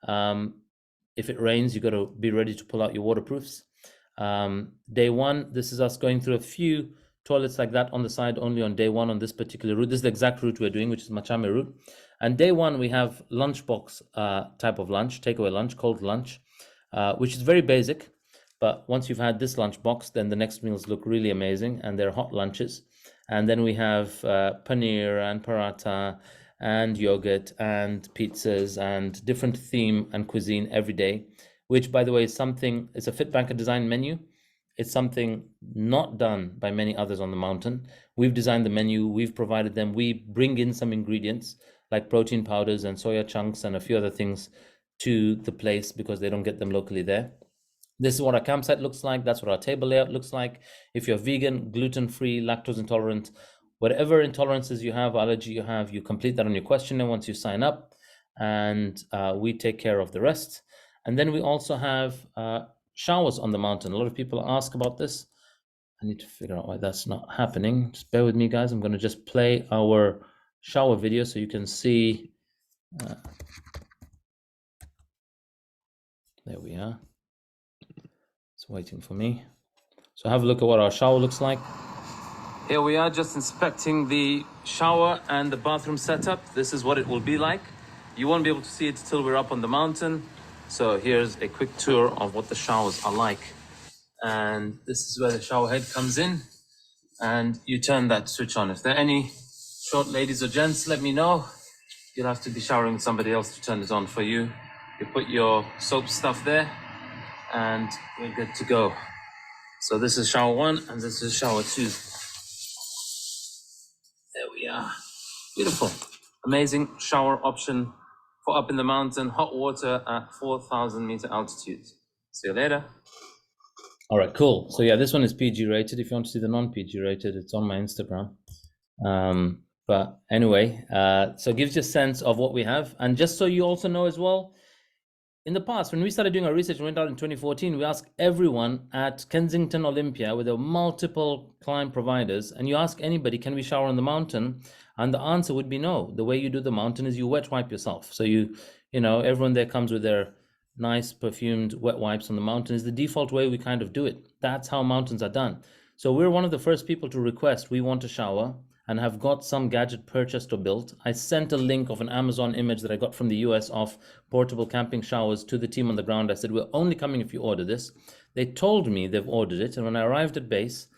A: If it rains, you got to be ready to pull out your waterproofs. Day one, this is us going through a few toilets like that on the side, only on day one on this particular route. This is the exact route we're doing, which is Machame route. And day one, we have lunchbox type of lunch, takeaway lunch, cold lunch, which is very basic. But once you've had this lunchbox, then the next meals look really amazing, and they're hot lunches. And then we have paneer and paratha and yogurt and pizzas and different theme and cuisine every day, which, by the way, is something, it's a FITBANKER design menu. It's something not done by many others on the mountain. We've designed the menu, we've provided them, we bring in some ingredients like protein powders and soya chunks and a few other things to the place because they don't get them locally there. This is what our campsite looks like. That's what our table layout looks like. If you're vegan, gluten-free, lactose intolerant, whatever intolerances you have, allergy you have, you complete that on your questionnaire once you sign up, and we take care of the rest. And then we also have showers on the mountain. A lot of people ask about this. I need to figure out why that's not happening. Just bear with me, guys. I'm going to just play our shower video so you can see. There we are. It's waiting for me. So have a look at what our shower looks like. Here we are just inspecting the shower and the bathroom setup. This is what it will be like. You won't be able to see it till we're up on the mountain. So here's a quick tour of what the showers are like. And this is where the shower head comes in. And you turn that switch on. If there are any short ladies or gents, let me know. You'll have to be showering somebody else to turn it on for you. You put your soap stuff there and we're good to go. So this is shower one and this is shower two. There we are. Beautiful. Amazing shower option for up in the mountain, hot water at 4,000 meter altitude. See you later. All right, cool. So yeah, this one is PG rated. If you want to see the non-PG rated, it's on my Instagram. But anyway, so it gives you a sense of what we have. And just so you also know as well, in the past, when we started doing our research and went out in 2014, we asked everyone at Kensington Olympia, where there were multiple climb providers, and you ask anybody, can we shower on the mountain? And the answer would be no. The way you do the mountain is you wet wipe yourself. So you know, everyone there comes with their nice perfumed wet wipes on the mountain. Is the default way we kind of do it. That's how mountains are done. So we're one of the first people to request, we want a shower, and have got some gadget purchased or built. I sent a link of an Amazon image that I got from the US of portable camping showers to the team on the ground. I said, we're only coming if you order this. They told me they've ordered it. And when I arrived at base,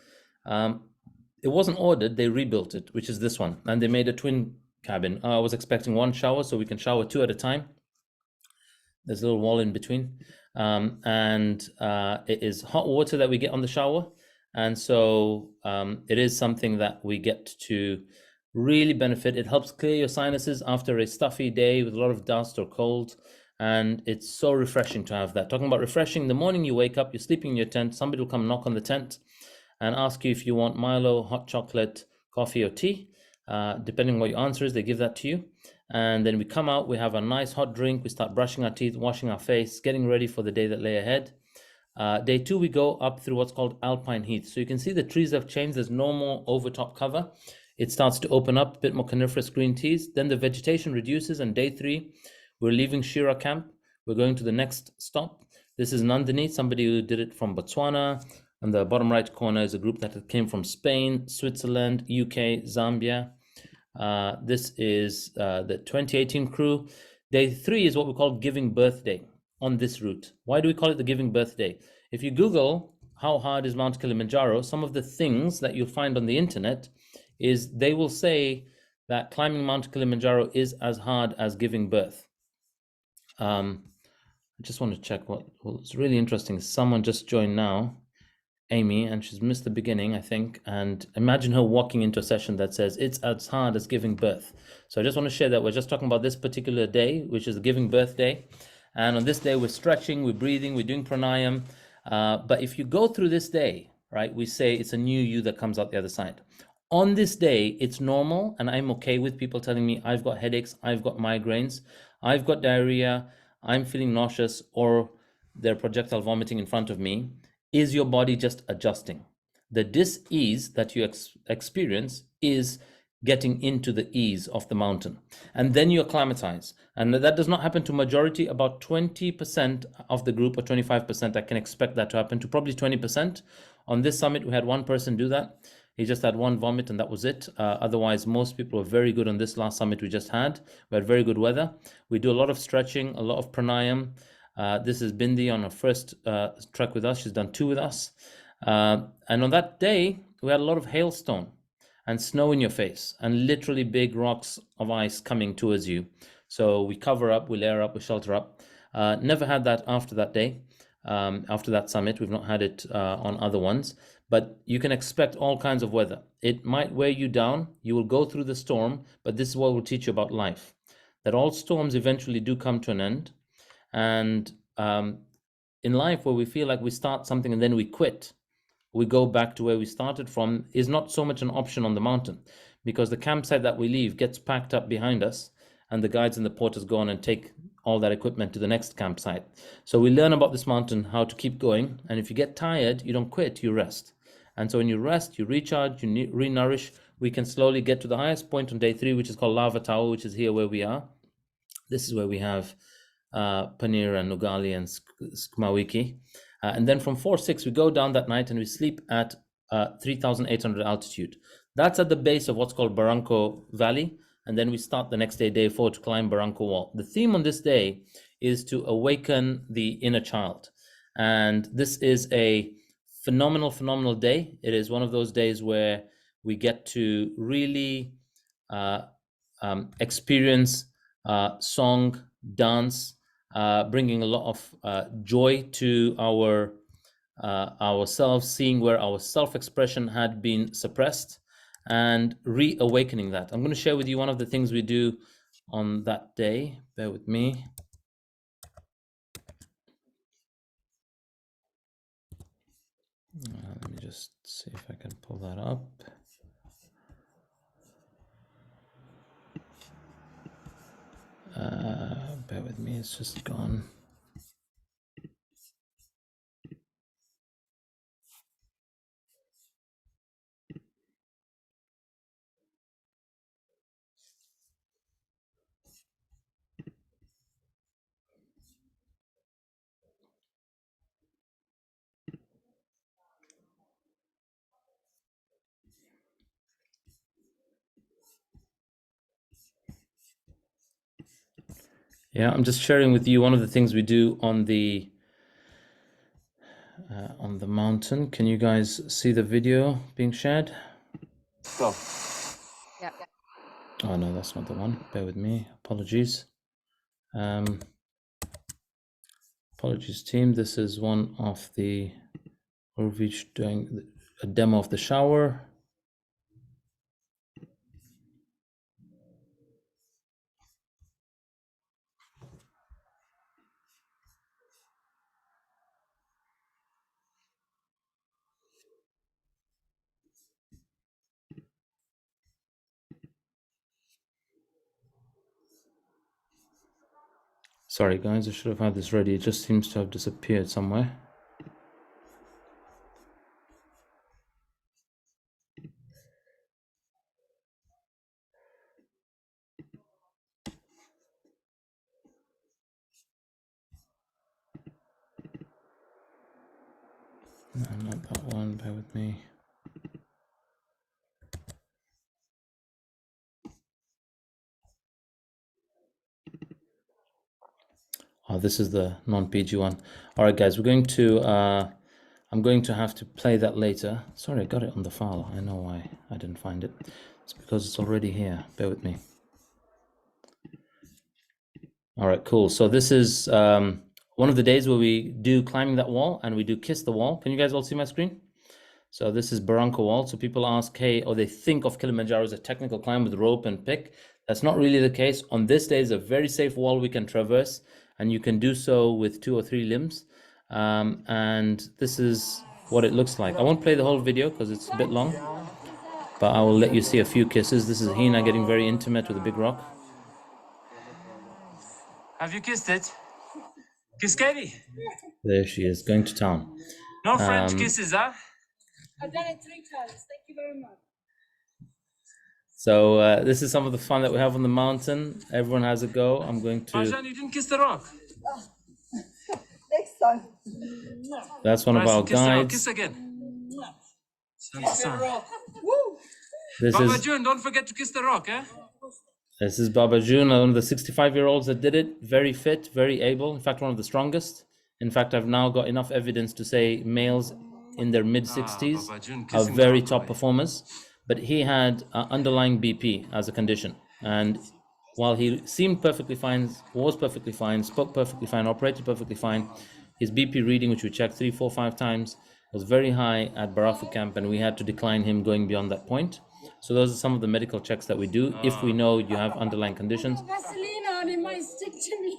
A: it wasn't ordered, they rebuilt it, which is this one. And they made a twin cabin. I was expecting one shower so we can shower two at a time. There's a little wall in between. It is hot water that we get on the shower. And so it is something that we get to really benefit. It helps clear your sinuses after a stuffy day with a lot of dust or cold. And it's so refreshing to have that. Talking about refreshing, the morning you wake up, you're sleeping in your tent, somebody will come knock on the tent and ask you if you want Milo, hot chocolate, coffee, or tea. Depending on what your answer is, they give that to you. And then we come out, we have a nice hot drink, we start brushing our teeth, washing our face, getting ready for the day that lay ahead. Day 2, we go up through what's called alpine heath. So you can see the trees have changed. There's no more overtop cover. It starts to open up, a bit more coniferous green teas. Then the vegetation reduces, and day 3, we're leaving Shira camp. We're going to the next stop. This is Nandini, somebody who did it from Botswana. And the bottom right corner is a group that came from Spain, Switzerland, UK, Zambia. This is the 2018 crew. Day 3 is what we call Giving Birthday on this route. Why do we call it the Giving Birthday? If you Google how hard is Mount Kilimanjaro, some of the things that you'll find on the internet is they will say that climbing Mount Kilimanjaro is as hard as giving birth. I just want to check what's really interesting. Someone just joined now, Amy, and she's missed the beginning, I think. And imagine her walking into a session that says it's as hard as giving birth. So I just want to share that we're just talking about this particular day, which is the Giving Birth Day. And on this day, we're stretching, we're breathing, we're doing pranayam. But if you go through this day, right, we say it's a new you that comes out the other side. On this day, it's normal, and I'm okay with people telling me I've got headaches, I've got migraines, I've got diarrhea, I'm feeling nauseous, or they're projectile vomiting in front of me. Is your body just adjusting? The dis-ease that you experience is getting into the ease of the mountain. And then you acclimatize. And that does not happen to majority. About 20% of the group, or 25%, I can expect that to happen to probably 20%. On this summit, we had one person do that. He just had one vomit and that was it. Otherwise, most people were very good on this last summit we just had. We had very good weather. We do a lot of stretching, a lot of pranayam. This is Bindi on her first trek with us. She's done 2 with us. And on that day, we had a lot of hailstone and snow in your face and literally big rocks of ice coming towards you. So we cover up, we layer up, we shelter up. Never had that after that day, after that summit. We've not had it on other ones. But you can expect all kinds of weather. It might wear you down. You will go through the storm, but this is what will teach you about life. That all storms eventually do come to an end. And in life, where we feel like we start something and then we quit, we go back to where we started from, is not so much an option on the mountain, because the campsite that we leave gets packed up behind us, and the guides and the porters go on and take all that equipment to the next campsite. So we learn about this mountain, how to keep going. And if you get tired, you don't quit, you rest. And so when you rest, you recharge, you re-nourish. We can slowly get to the highest point on day 3, which is called Lava Tower, which is here where we are. This is where we have paneer and ugali and skmawiki. And then from 4-6, we go down that night and we sleep at 3,800 altitude. That's at the base of what's called Barranco Valley. And then we start the next day, day 4, to climb Barranco Wall. The theme on this day is to awaken the inner child. And this is a phenomenal day. It is one of those days where we get to really experience song, dance, bringing a lot of joy to ourselves, seeing where our self-expression had been suppressed and reawakening that. I'm going to share with you one of the things we do on that day. Bear with me. Let me just see if I can pull that up. Bear with me, it's just gone. Yeah, I'm just sharing with you one of the things we do on the mountain. Can you guys see the video being shared?
B: Go.
F: Yeah.
A: Oh no, that's not the one. Bear with me. Apologies. Apologies, team. This is one of the Urvich doing a demo of the shower. Sorry, guys, I should have had this ready. It just seems to have disappeared somewhere. No, not that one. Bear with me. Oh, this is the non-PG one. All right, guys, we're going to. I'm going to have to play that later. Sorry, I got it on the file. I know why I didn't find it. It's because it's already here. Bear with me. All right, cool. So this is one of the days where we do climbing that wall and we do kiss the wall. Can you guys all see my screen? So this is Barranco Wall. So people ask, hey, or they think of Kilimanjaro as a technical climb with rope and pick. That's not really the case. On this day, it's a very safe wall we can traverse, and you can do so with 2 or 3 limbs. And this is what it looks like. I won't play the whole video because it's a bit long, but I will let you see a few kisses. This is Hina getting very intimate with a big rock.
C: Have you kissed it? Kiss Katie.
A: There she is, going to town.
C: No French kisses, huh?
I: I've done it 3 times. Thank you very much.
A: So this is some of the fun that we have on the mountain. Everyone has a go. I'm going to...
C: Marjan, you didn't kiss the rock.
D: Next time.
A: That's one of our guides.
C: Kiss again.
A: This
C: Baba
A: is...
C: June, don't forget to kiss the rock, eh?
A: This is Baba June, one of the 65-year-olds that did it. Very fit, very able. In fact, one of the strongest. In fact, I've now got enough evidence to say males in their mid-60s are very top performers. But he had underlying BP as a condition. And while he seemed perfectly fine, was perfectly fine, spoke perfectly fine, operated perfectly fine, his BP reading, which we checked 3, 4, 5 times, was very high at Barafu camp, and we had to decline him going beyond that point. So those are some of the medical checks that we do if we know you have underlying conditions.
I: Vaseline on, it might stick to me.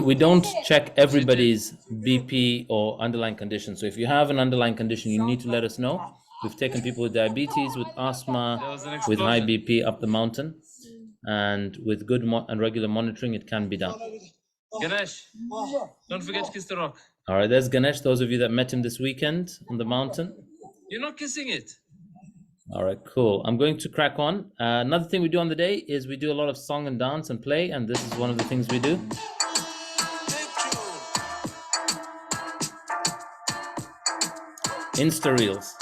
A: We don't check everybody's BP or underlying condition. So if you have an underlying condition, you need to let us know. We've taken people with diabetes, with asthma, with high BP up the mountain, and with good and regular monitoring, it can be done.
C: Ganesh, don't forget to kiss the rock.
A: All right, there's Ganesh. Those of you that met him this weekend on the mountain.
C: You're not kissing it.
A: All right, cool. I'm going to crack on. Another thing we do on the day is we do a lot of song and dance and play, and this is one of the things we do. Insta Reels.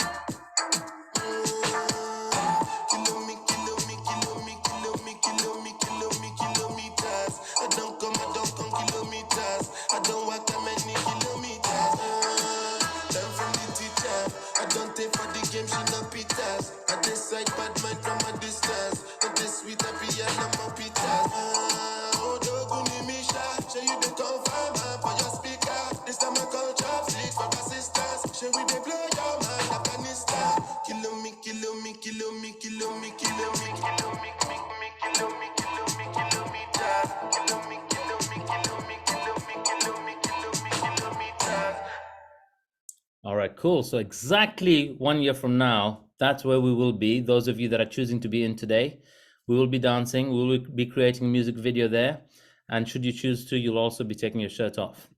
A: All right, cool. So exactly 1 year from now, that's where we will be. Those of you that are choosing to be in today, we will be dancing. We will be creating a music video there. And should you choose to, you'll also be taking your shirt off.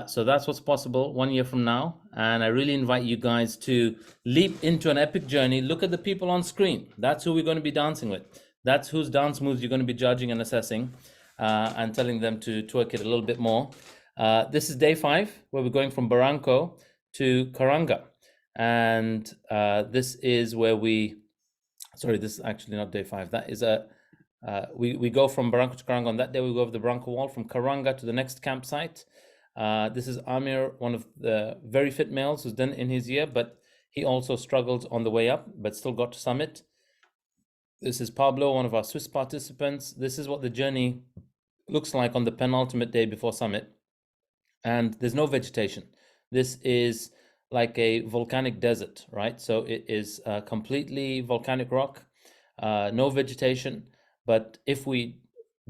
A: So that's what's possible 1 year from now. And I really invite you guys to leap into an epic journey. Look at the people on screen. That's who we're going to be dancing with. That's whose dance moves you're going to be judging and assessing and telling them to twerk it a little bit more. This is day 5, where we're going from Barranco to Karanga. And this is where sorry, this is actually not day 5. That is we go from Barranco to Karanga. On that day, we go over the Barranco Wall from Karanga to the next campsite. This is Amir, one of the very fit males who's done in his year, but he also struggled on the way up, but still got to summit. This is Pablo, one of our Swiss participants. This is what the journey looks like on the penultimate day before summit. And there's no vegetation. This is like a volcanic desert, right? So it is completely volcanic rock, no vegetation. But if we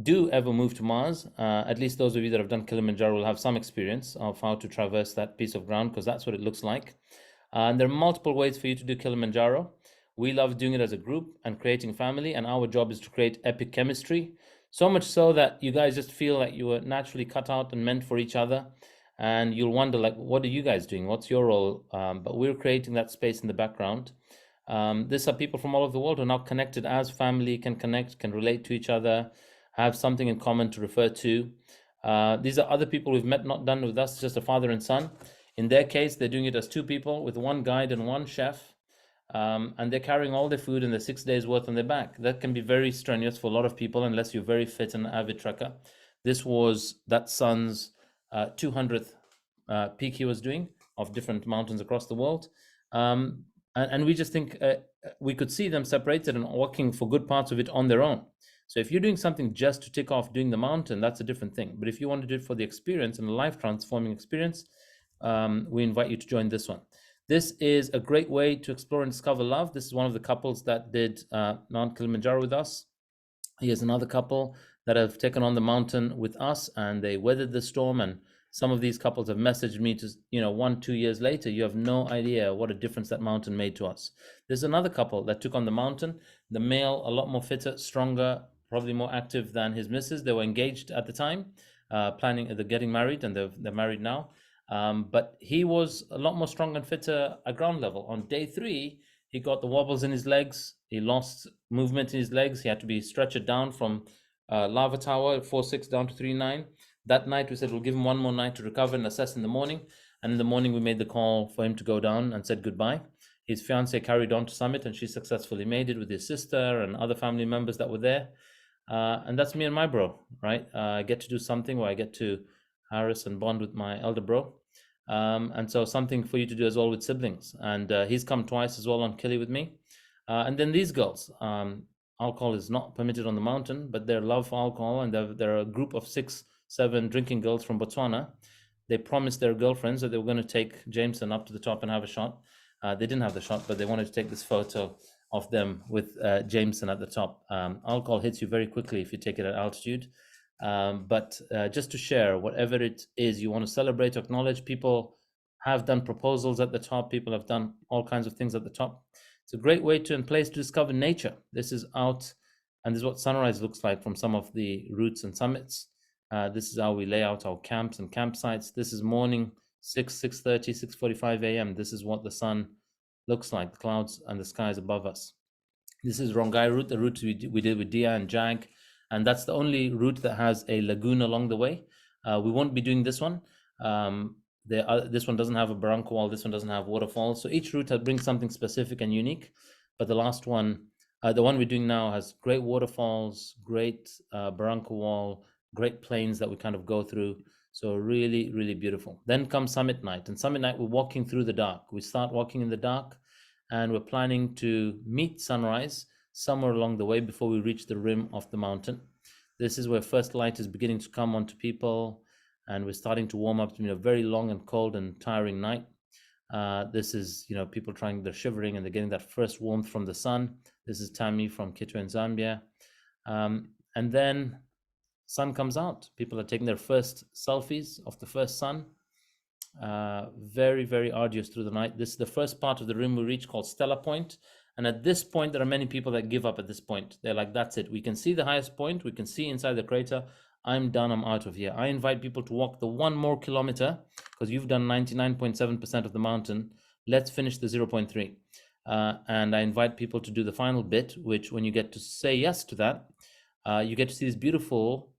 A: do ever move to Mars, at least those of you that have done Kilimanjaro will have some experience of how to traverse that piece of ground, because that's what it looks like. And there are multiple ways for you to do Kilimanjaro. We love doing it as a group and creating family, and our job is to create epic chemistry. So much so that you guys just feel like you were naturally cut out and meant for each other. And you'll wonder, like, what are you guys doing? What's your role? But we're creating that space in the background. These are people from all over the world who are now connected as family, can connect, can relate to each other, have something in common to refer to. These are other people we've met, not done with us, just a father and son. In their case, they're doing it as two people with one guide and one chef. And they're carrying all their food and their 6 days worth on their back. That can be very strenuous for a lot of people unless you're very fit and avid trekker. This was that son's 200th peak he was doing of different mountains across the world. And we just think we could see them separated and walking for good parts of it on their own. So if you're doing something just to tick off doing the mountain, that's a different thing. But if you want to do it for the experience and a life transforming experience, we invite you to join this one. This is a great way to explore and discover love. This is one of the couples that did Mount Kilimanjaro with us. Here's another couple that have taken on the mountain with us, and they weathered the storm. And some of these couples have messaged me to, 1-2 years later, you have no idea what a difference that mountain made to us. There's another couple that took on the mountain. The male, a lot more fitter, stronger, probably more active than his missus. They were engaged at the time, planning, they're getting married, and they're married now. But he was a lot more strong and fitter at ground level. On day 3, he got the wobbles in his legs. He lost movement in his legs. He had to be stretchered down from Lava Tower 4.6 down to 3.9. That night, we said we'll give him one more night to recover and assess in the morning. And in the morning, we made the call for him to go down and said goodbye. His fiancée carried on to summit, and she successfully made it with his sister and other family members that were there. And that's me and my bro, right? I get to do something where I get to harass and bond with my elder bro. And so something for you to do as well with siblings. And he's come twice as well on Kili with me. And then these girls, alcohol is not permitted on the mountain, but their love for alcohol, and they're a group of 6-7 drinking girls from Botswana. They promised their girlfriends that they were going to take Jameson up to the top and have a shot. They didn't have the shot, but they wanted to take this photo of them with Jameson at the top. Alcohol hits you very quickly if you take it at altitude. But just to share whatever it is you want to celebrate, acknowledge. People have done proposals at the top. People have done all kinds of things at the top. It's a great way and place to discover nature. This is out, and this is what sunrise looks like from some of the routes and summits. This is how we lay out our camps and campsites. This is morning, 6:30, 6:45 a.m. This is what the sun looks like, the clouds and the skies above us. This is Rongai route, the route we did with Dia and Jag. And that's the only route that has a lagoon along the way. We won't be doing this one. This one doesn't have a barranca wall. This one doesn't have waterfalls. So each route brings something specific and unique. But the last one, the one we're doing now, has great waterfalls, great barranca wall, great plains that we kind of go through. So really, really beautiful. Then comes summit night. And summit night, we're walking through the dark. We start walking in the dark, and we're planning to meet sunrise somewhere along the way before we reach the rim of the mountain. This is where first light is beginning to come onto people, and we're starting to warm up to a very long and cold and tiring night. This is, people they're shivering and they're getting that first warmth from the sun. This is Tammy from Kitwe in Zambia. And then sun comes out. People are taking their first selfies of the first sun. Very, very arduous through the night. This is the first part of the rim we reach, called Stella Point. And at this point, there are many people that give up at this point. They're like, that's it. We can see the highest point. We can see inside the crater. I'm done. I'm out of here. I invite people to walk the 1 more kilometer, because you've done 99.7% of the mountain. Let's finish the 0.3. And I invite people to do the final bit, which when you get to say yes to that, you get to see these beautiful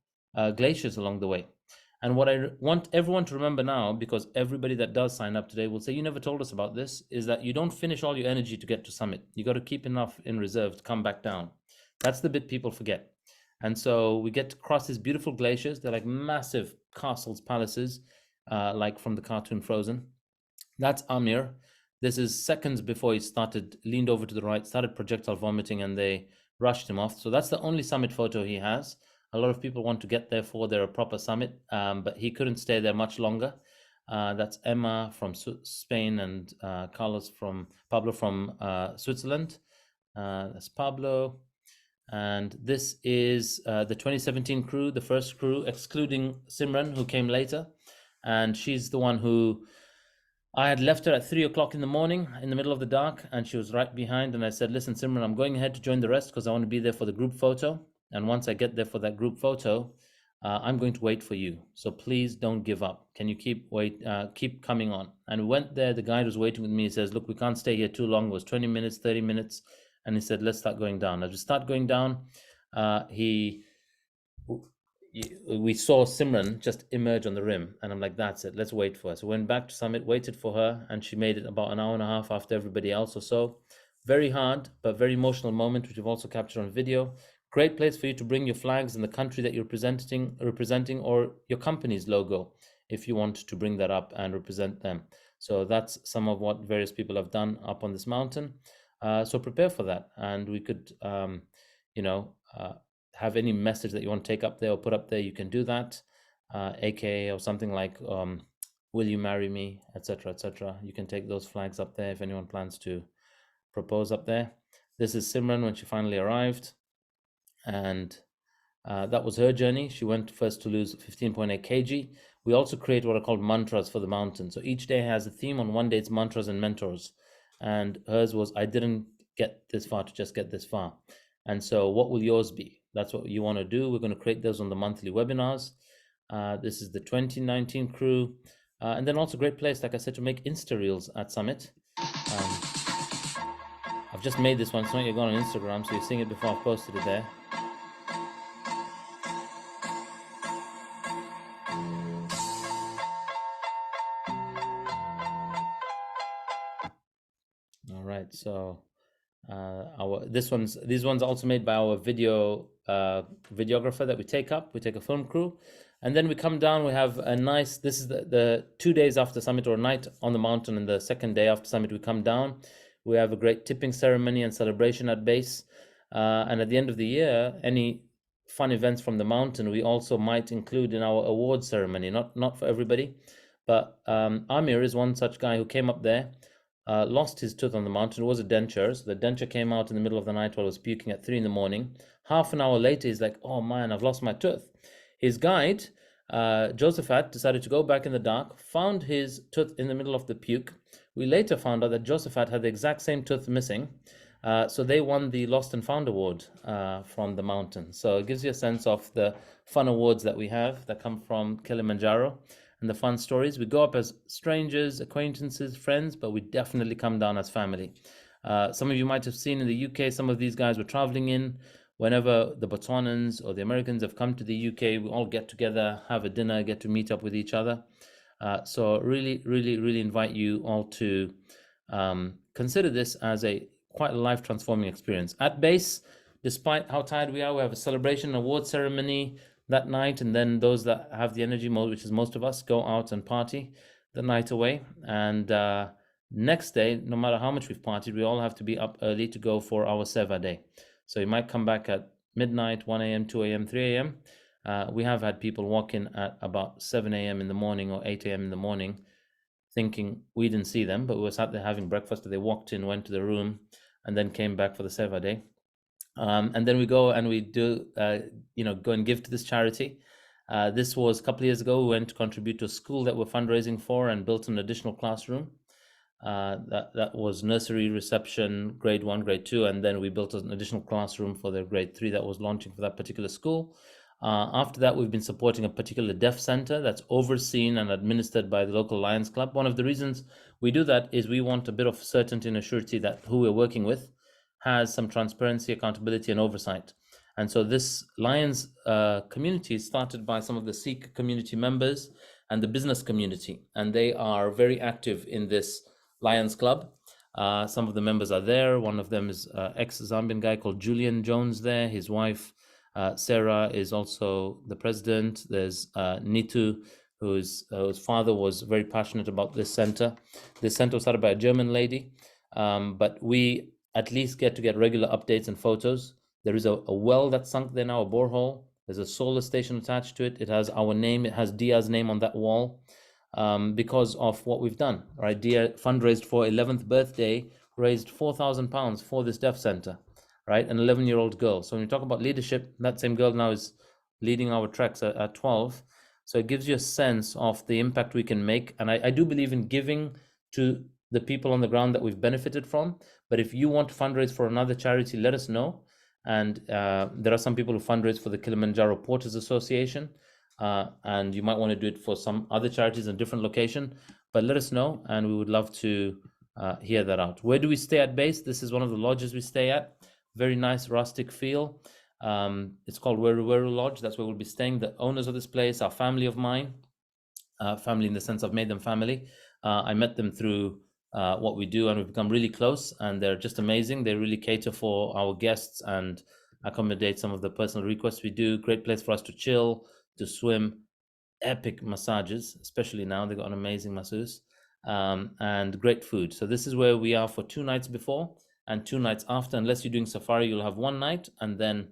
A: glaciers along the way. And what I want everyone to remember now, because everybody that does sign up today will say, you never told us about this, is that you don't finish all your energy to get to summit. You got to keep enough in reserve to come back down. That's the bit people forget. And so we get to cross these beautiful glaciers. They're like massive castles, palaces, like from the cartoon Frozen. That's Amir. This is seconds before he leaned over to the right, started projectile vomiting, and they rushed him off. So that's the only summit photo he has. A lot of people want to get there for their proper summit, but he couldn't stay there much longer. That's Emma from Spain and Pablo from Switzerland. That's Pablo. And this is the 2017 crew, the first crew, excluding Simran, who came later. And she's the one who, I had left her at 3 o'clock in the morning in the middle of the dark, and she was right behind. And I said, listen, Simran, I'm going ahead to join the rest because I want to be there for the group photo. And once I get there for that group photo, I'm going to wait for you. So please don't give up. Can you keep coming on? And we went there. The guide was waiting with me. He says, look, we can't stay here too long. It was 20 minutes, 30 minutes. And he said, let's start going down. As we start going down, we saw Simran just emerge on the rim, and I'm like, that's it, let's wait for her. So went back to summit, waited for her, and she made it about an hour and a half after everybody else or so. Very hard, but very emotional moment, which we've also captured on video. Great place for you to bring your flags in the country that you're representing, or your company's logo, if you want to bring that up and represent them. So that's some of what various people have done up on this mountain. So prepare for that, and we could, have any message that you want to take up there or put up there, you can do that, aka or something like, will you marry me, etc., etc. You can take those flags up there if anyone plans to propose up there. This is Simran when she finally arrived, and that was her journey. She went first to lose 15.8 kg. We also create what are called mantras for the mountain. So each day has a theme. On one day it's mantras and mentors, and hers was, I didn't get this far to just get this far. And so what will yours be? That's what you want to do. We're going to create those on the monthly webinars. This is the 2019 crew. And then also great place, like I said, to make Insta Reels at Summit. I've just made this one. It's not yet gone on Instagram, so you're seeing it before I've posted it there. All right, so these ones are also made by our videographer that we take up. We take a film crew, and then we come down. We have a nice, this is the 2 days after summit, or a night on the mountain, and the second day after summit we come down. We have a great tipping ceremony and celebration at base, and at the end of the year, any fun events from the mountain we also might include in our award ceremony. Not for everybody, but Amir is one such guy who came up there. Lost his tooth on the mountain. It was a denture. So the denture came out in the middle of the night while I was puking at 3 in the morning. Half an hour later, he's like, oh man, I've lost my tooth. His guide, Josephat, decided to go back in the dark, found his tooth in the middle of the puke. We later found out that Josephat had the exact same tooth missing. So they won the Lost and Found Award from the mountain. So it gives you a sense of the fun awards that we have that come from Kilimanjaro. And the fun stories. We go up as strangers, acquaintances, friends, but we definitely come down as family. Some of you might have seen in the UK, some of these guys were traveling in. Whenever the Botswanans or the Americans have come to the UK, we all get together, have a dinner, get to meet up with each other. So really, really, really invite you all to consider this as a quite a life-transforming experience. At base, despite how tired we are, we have a celebration, award ceremony that night, and then those that have the energy mode, which is most of us, go out and party the night away. And next day, no matter how much we've partied, we all have to be up early to go for our Seva day. So you might come back at midnight, 1 a.m., 2 a.m., 3 a.m. We have had people walk in at about 7 a.m. in the morning or 8 a.m. in the morning thinking we didn't see them, but we were sat there having breakfast. They walked in, went to the room, and then came back for the Seva day. And then we go and we do, go and give to this charity. This was a couple of years ago. We went to contribute to a school that we're fundraising for and built an additional classroom. That was nursery, reception, grade 1, grade 2, and then we built an additional classroom for their grade 3 that was launching for that particular school. After that, we've been supporting a particular deaf center that's overseen and administered by the local Lions Club. One of the reasons we do that is we want a bit of certainty and surety that who we're working with has some transparency, accountability, and oversight. And so this Lions community is started by some of the Sikh community members and the business community, and they are very active in this Lions Club. Some of the members are there. One of them is ex-Zambian guy called Julian Jones there. His wife, Sarah, is also the president. There's Nitu, whose father was very passionate about this center. This center was started by a German lady, but we at least get regular updates and photos. There is a well that's sunk there now, a borehole. There's a solar station attached to it. It has our name. It has Dia's name on that wall because of what we've done. Right? Dia fundraised for 11th birthday, raised £4,000 for this deaf center, right? An 11-year-old girl. So when you talk about leadership, that same girl now is leading our treks at 12. So it gives you a sense of the impact we can make. And I do believe in giving to the people on the ground that we've benefited from. But if you want to fundraise for another charity, let us know. And there are some people who fundraise for the Kilimanjaro Porters Association, and you might want to do it for some other charities in a different location, but let us know, and we would love to hear that out. Where do we stay at base? This is one of the lodges we stay at. Very nice rustic feel. It's called Weru Weru Lodge. That's where we'll be staying. The owners of this place are family of mine, family in the sense I've made them family. I met them through what we do, and we've become really close, and they're just amazing. They really cater for our guests and accommodate some of the personal requests we do. Great place for us to chill, to swim, epic massages, especially now. They've got an amazing masseuse, and great food. So this is where we are for 2 nights before and 2 nights after. Unless you're doing safari, you'll have 1 night, and then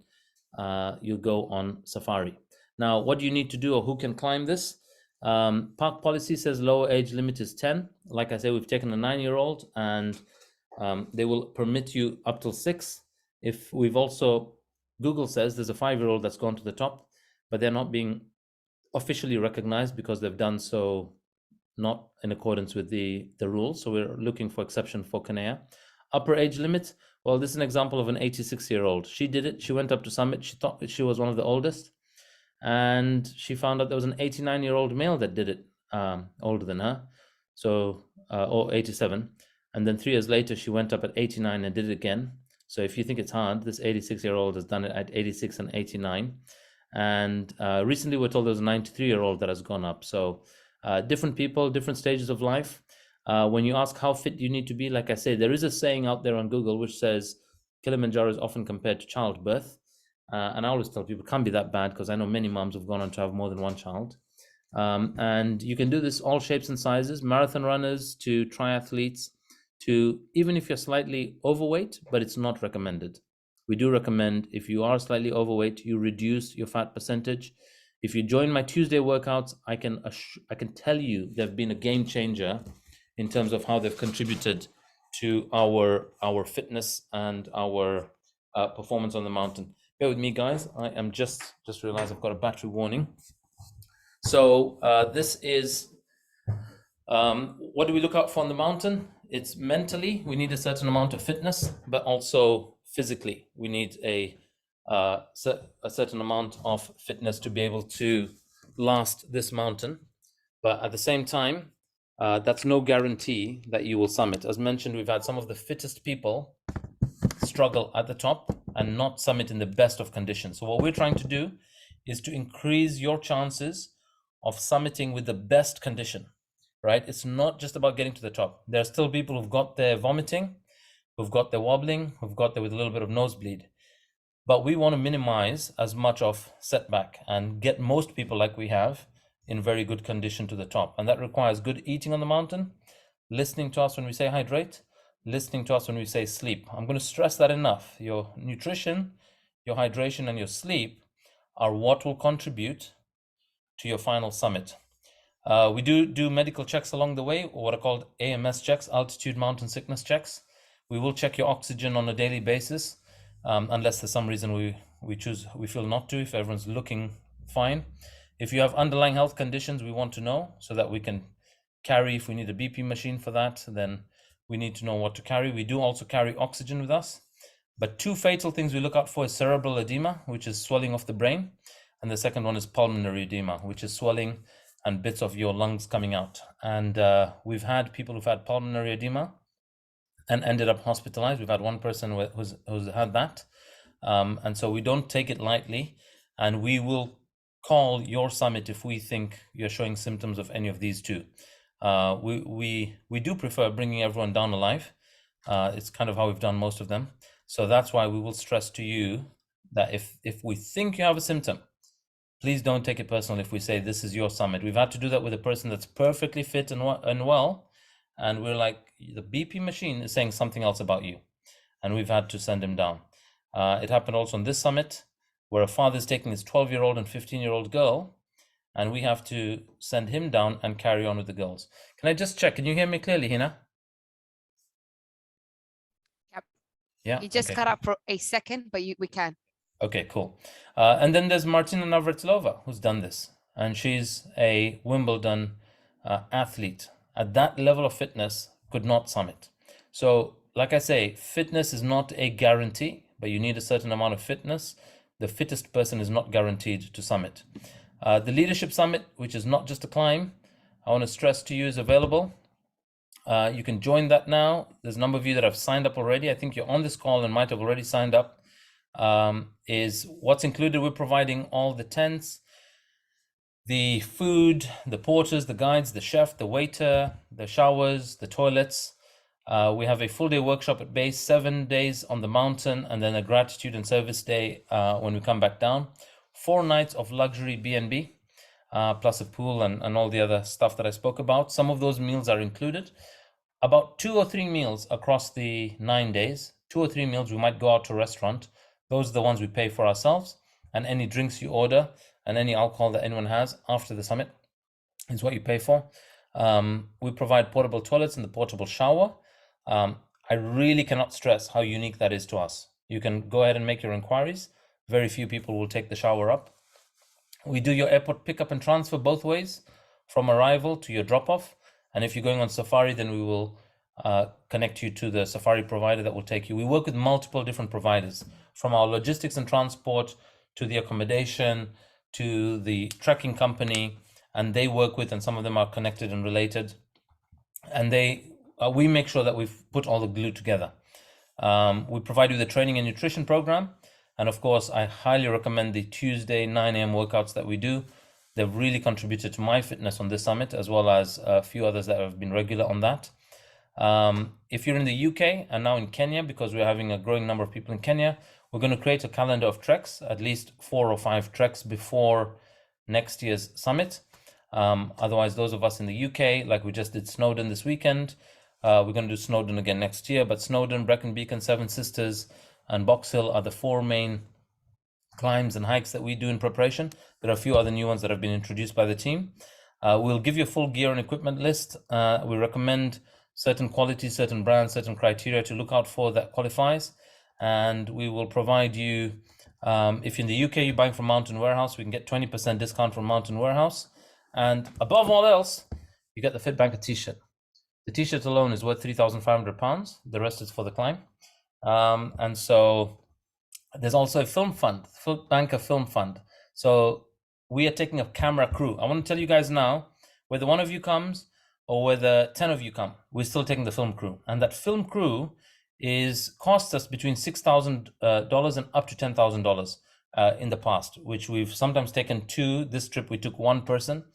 A: you'll go on safari. Now, what do you need to do, or who can climb this? Park policy says lower age limit is 10. Like I said, we've taken a 9-year-old, and they will permit you up till 6. If we've also, Google says there's a 5-year-old that's gone to the top, but they're not being officially recognized because they've done so not in accordance with the rules. So we're looking for exception for Kanea. Upper age limit, well, this is an example of an 86-year-old. She did it. She went up to summit. She thought that she was one of the oldest, and she found out there was an 89-year-old male that did it, older than her, so or 87. And then 3 years later, she went up at 89 and did it again. So if you think it's hard, this 86-year-old has done it at 86 and 89. And recently we're told there's a 93-year-old that has gone up. So different people, different stages of life. When you ask how fit you need to be, like I say, there is a saying out there on Google which says Kilimanjaro is often compared to childbirth. And I always tell people it can't be that bad, because I know many moms have gone on to have more than 1 child. And you can do this all shapes and sizes, marathon runners to triathletes, to even if you're slightly overweight, but it's not recommended. We do recommend, if you are slightly overweight, you reduce your fat percentage. If you join my Tuesday workouts, I can tell you they've been a game changer in terms of how they've contributed to our fitness and our performance on the mountain. Bear with me, guys. I am just realized I've got a battery warning. So this is what do we look out for on the mountain? It's mentally, we need a certain amount of fitness, but also physically, we need a certain amount of fitness to be able to last this mountain. But at the same time, that's no guarantee that you will summit. As mentioned, we've had some of the fittest people struggle at the top and not summit in the best of conditions. So what we're trying to do is to increase your chances of summiting with the best condition, right? It's not just about getting to the top. There are still people who've got their vomiting, who've got their wobbling, who've got there with a little bit of nosebleed. But we want to minimize as much of setback and get most people, like we have, in very good condition to the top. And that requires good eating on the mountain, listening to us when we say hydrate, listening to us when we say sleep. I'm going to stress that enough. Your nutrition, your hydration, and your sleep are what will contribute to your final summit. We do medical checks along the way, or what are called AMS checks, altitude mountain sickness checks. We will check your oxygen on a daily basis, unless there's some reason we feel not to, if everyone's looking fine. If you have underlying health conditions, we want to know so that we can carry. If we need a BP machine for that, then we need to know what to carry. We do also carry oxygen with us. But 2 fatal things we look out for is cerebral edema, which is swelling of the brain. And the second one is pulmonary edema, which is swelling and bits of your lungs coming out. And we've had people who've had pulmonary edema and ended up hospitalized. We've had one person who's had that. And so we don't take it lightly. And we will call your summit if we think you're showing symptoms of any of these 2. We do prefer bringing everyone down alive. It's kind of how we've done most of them. So that's why we will stress to you that if we think you have a symptom, please don't take it personal if we say this is your summit. We've had to do that with a person that's perfectly fit and well, and we're like, the BP machine is saying something else about you, and we've had to send him down. It happened also on this summit, where a father is taking his 12-year-old and 15-year-old girl, and we have to send him down and carry on with the girls. Can I just check? Can you hear me clearly, Hina?
J: Yep.
A: Yeah.
J: You just cut out for a second, but we can.
A: Okay, cool. And then there's Martina Navratilova, who's done this, and she's a Wimbledon athlete. At that level of fitness, could not summit. So, like I say, fitness is not a guarantee, but you need a certain amount of fitness. The fittest person is not guaranteed to summit. The Leadership Summit, which is not just a climb, I want to stress to you, is available. You can join that now. There's a number of you that have signed up already. I think you're on this call and might have already signed up. Is what's included. We're providing all the tents, the food, the porters, the guides, the chef, the waiter, the showers, the toilets. We have a full day workshop at base, 7 days on the mountain, and then a gratitude and service day when we come back down. 4 nights of luxury B&B, plus a pool and all the other stuff that I spoke about. Some of those meals are included. About 2 or 3 meals across the 9 days. 2 or 3 meals, we might go out to a restaurant. Those are the ones we pay for ourselves. And any drinks you order and any alcohol that anyone has after the summit is what you pay for. We provide portable toilets and the portable shower. I really cannot stress how unique that is to us. You can go ahead and make your inquiries. Very few people will take the shower up. We do your airport pickup and transfer both ways, from arrival to your drop-off. And if you're going on safari, then we will connect you to the safari provider that will take you. We work with multiple different providers, from our logistics and transport to the accommodation to the trekking company, and they work with, and some of them are connected and related. And we make sure that we've put all the glue together. We provide you the training and nutrition program. And of course, I highly recommend the Tuesday 9 a.m. workouts that we do. They've really contributed to my fitness on this summit, as well as a few others that have been regular on that. If you're in the UK and now in Kenya, because we're having a growing number of people in Kenya, we're going to create a calendar of treks, at least 4 or 5 treks before next year's summit. Otherwise, those of us in the UK, like we just did Snowdon this weekend, we're going to do Snowdon again next year. But Snowdon, Brecon Beacon, Seven Sisters, and Box Hill are the 4 main climbs and hikes that we do in preparation. There are a few other new ones that have been introduced by the team. We'll give you a full gear and equipment list. We recommend certain qualities, certain brands, certain criteria to look out for that qualifies. And we will provide you, if you're in the UK, you're buying from Mountain Warehouse, we can get 20% discount from Mountain Warehouse. And above all else, you get the FITBANKER t-shirt. The t-shirt alone is worth £3,500. The rest is for the climb. And so there's also a film fund, FITBANKER Film Fund. So we are taking a camera crew. I want to tell you guys now, whether one of you comes or whether 10 of you come, we're still taking the film crew. And that film crew costs us between $6,000 and up to $10,000 in the past, which we've sometimes taken 2. This trip we took 1 person,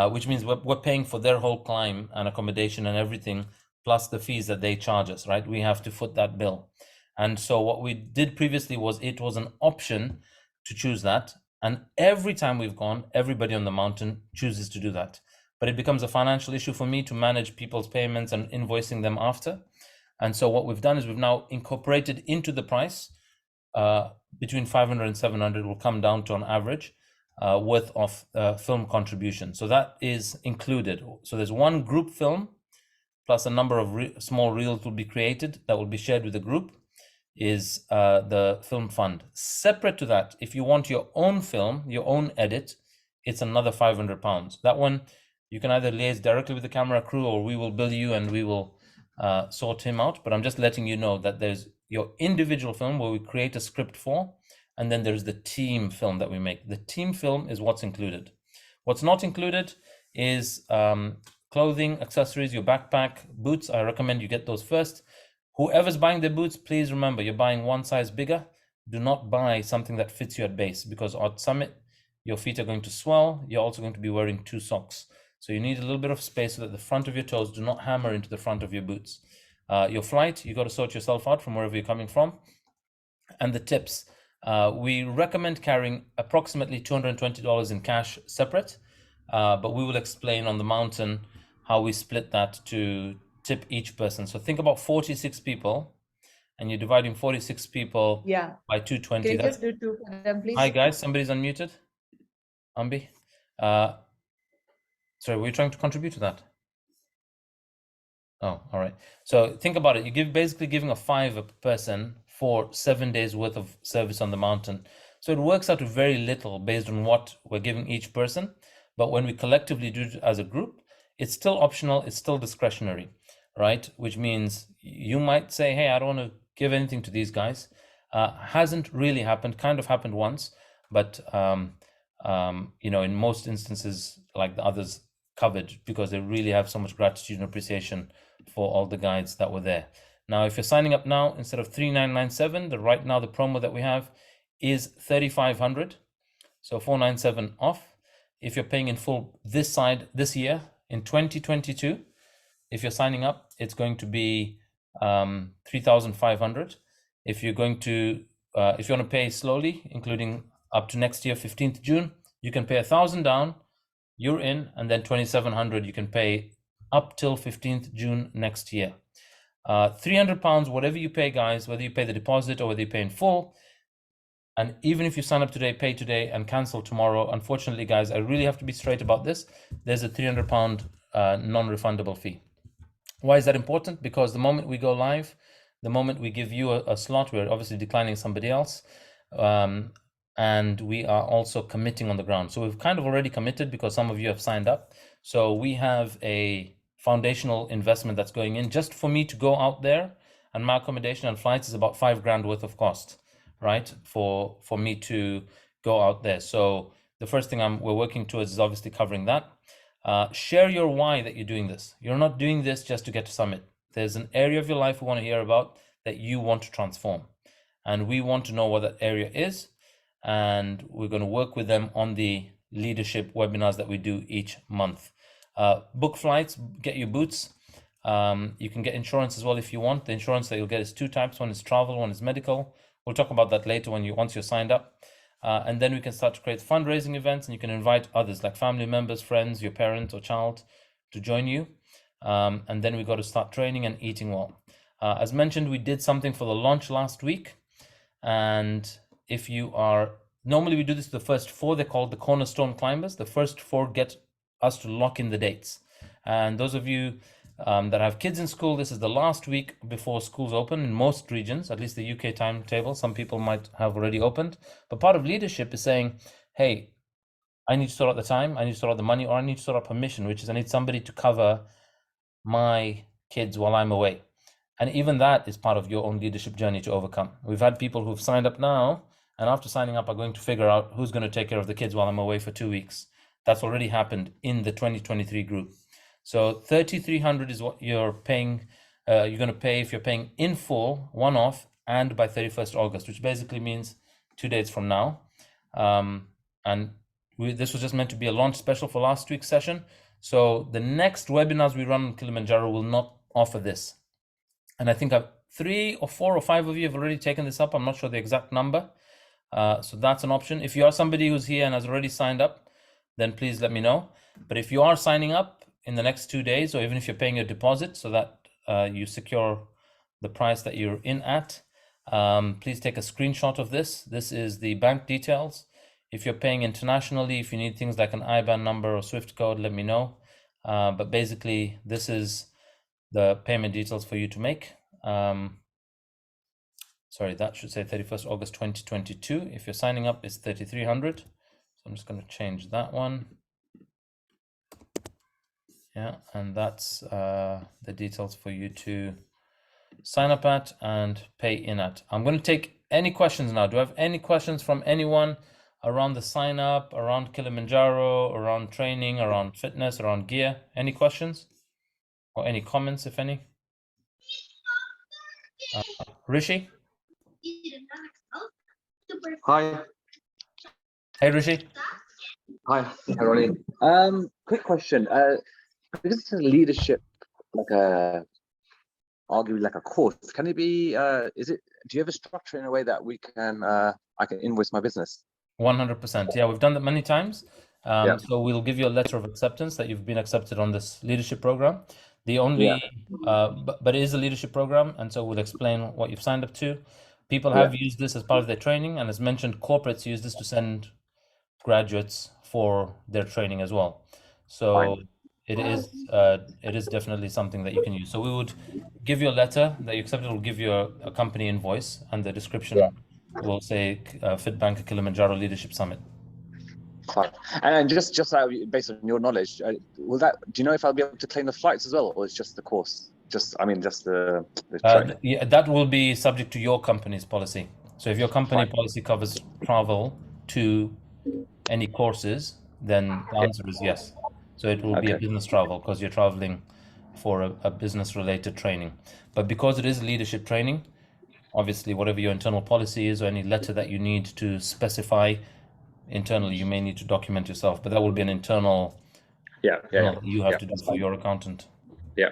A: which means we're paying for their whole climb and accommodation and everything, plus the fees that they charge us, right? We have to foot that bill. And so what we did previously was it was an option to choose that. And every time we've gone, everybody on the mountain chooses to do that. But it becomes a financial issue for me to manage people's payments and invoicing them after. And so what we've done is we've now incorporated into the price, between 500 and 700 will come down to an average worth of film contribution. So that is included. So there's 1 group film plus a number of small reels will be created that will be shared with the group, is the film fund. Separate to that, if you want your own film, your own edit, it's another £500. That one, you can either liaise directly with the camera crew or we will bill you and we will sort him out. But I'm just letting you know that there's your individual film where we create a script for, and then there's the team film that we make. The team film is what's included. What's not included is clothing, accessories, your backpack, boots. I recommend you get those first. Whoever's buying the boots, please remember you're buying 1 size bigger. Do not buy something that fits you at base, because at summit, your feet are going to swell. You're also going to be wearing 2 socks. So you need a little bit of space so that the front of your toes do not hammer into the front of your boots. Your flight, you got to sort yourself out from wherever you're coming from. And the tips, we recommend carrying approximately $220 in cash separate, but we will explain on the mountain how we split that to tip each person. So think about 46 people, and you're dividing 46 people by 220.
E: Can you just do 2 for them, please?
A: Hi guys, somebody's unmuted. Ambi. Sorry, were you trying to contribute to that? Oh, all right. So think about it. You're basically giving a $5 a person for 7 days worth of service on the mountain. So it works out to very little based on what we're giving each person. But when we collectively do it as a group, it's still optional. It's still discretionary, right? Which means you might say, hey, I don't want to give anything to these guys. Hasn't really happened, kind of happened once, but in most instances, like the others covered, because they really have so much gratitude and appreciation for all the guides that were there. Now, if you're signing up now, instead of 3,997, right now the promo that we have is 3,500, so 497 off. If you're paying in full this year in 2022, if you're signing up, it's going to be 3,500. If you're going to, if you want to pay slowly, including up to next year, 15th June, you can pay 1,000 down, you're in, and then 2,700 you can pay up till 15th June next year. 300 pounds, whatever you pay, guys, whether you pay the deposit or whether you pay in full. And even if you sign up today, pay today and cancel tomorrow, unfortunately, guys, I really have to be straight about this. There's a 300 pound non-refundable fee. Why is that important? Because the moment we go live, the moment we give you a slot, we're obviously declining somebody else. And we are also committing on the ground. So we've kind of already committed because some of you have signed up. So we have a foundational investment that's going in just for me to go out there, and my accommodation and flights is about $5,000 worth of cost, right? For me to go out there. So the first thing we're working towards is obviously covering that. Share your why that you're doing this. You're not doing this just to get to summit. There's an area of your life we want to hear about that you want to transform. And we want to know what that area is. And we're going to work with them on the leadership webinars that we do each month. Book flights, get your boots. You can get insurance as well if you want. The insurance that you'll get is two types. One is travel, one is medical. We'll talk about that later once you're signed up. And then we can start to create fundraising events, and you can invite others like family members, friends, your parent or child to join you. And then we got to start training and eating well. As mentioned, we did something for the launch last week. And if you are, normally we do this to the first 4, they're called the cornerstone climbers. The first 4 get us to lock in the dates. And those of you that have kids in school, this is the last week before schools open in most regions, at least the UK timetable. Some people might have already opened. But part of leadership is saying, hey, I need to sort out the time, I need to sort out the money, or I need to sort out permission, which is I need somebody to cover my kids while I'm away. And even that is part of your own leadership journey to overcome. We've had people who've signed up now, and after signing up are going to figure out who's going to take care of the kids while I'm away for 2 weeks. That's already happened in the 2023 group. So 3,300 is what you're paying. You're going to pay if you're paying in full, one-off, and by 31st August, which basically means 2 days from now. This was just meant to be a launch special for last week's session. So the next webinars we run on Kilimanjaro will not offer this. And I think 3 or 4 or 5 of you have already taken this up. I'm not sure the exact number. So that's an option. If you are somebody who's here and has already signed up, then please let me know. But if you are signing up in the next 2 days, or even if you're paying a deposit so that you secure the price that you're in at, please take a screenshot of this. This is the bank details. If you're paying internationally, if you need things like an IBAN number or SWIFT code, let me know. But basically, this is the payment details for you to make. Sorry, that should say 31st August 2022. If you're signing up, it's 3,300. So I'm just going to change that one. Yeah, and that's the details for you to sign up at and pay in at. I'm going to take any questions now. Do I have any questions from anyone around the sign up, around Kilimanjaro, around training, around fitness, around gear? Any questions or any comments, if any? Rishi?
K: Hi.
A: Hey, Rishi.
K: Hi, Caroline. Quick question. Because it's a leadership, arguably like a course, can it be, do you have a structure in a way that we can, I can invoice my business?
A: 100%. Yeah, we've done that many times.
K: Yeah.
A: So we'll give you a letter of acceptance that you've been accepted on this leadership program. The only, but it is a leadership program, and so we'll explain what you've signed up to. People have used this as part of their training, and as mentioned, corporates use this to send graduates for their training as well. So it is definitely something that you can use. So we would give you a letter that you accepted. We'll give you a company invoice, and the description will say FITBANKER Kilimanjaro Leadership Summit.
K: Fine. And just based on your knowledge, do you know if I'll be able to claim the flights as well, or it's just the course? Just the training?
A: Yeah, that will be subject to your company's policy. So if your company
K: Fine.
A: policy covers travel to any courses, then the answer is yes. So it will be a
K: Okay.
A: business travel because you're traveling for a business related training. But because it is leadership training, obviously whatever your internal policy is or any letter that you need to specify internally, you may need to document yourself, but that will be an internal
K: Yeah.
A: that you have to do
K: That's
A: for
K: fine.
A: your accountant.
K: Yeah.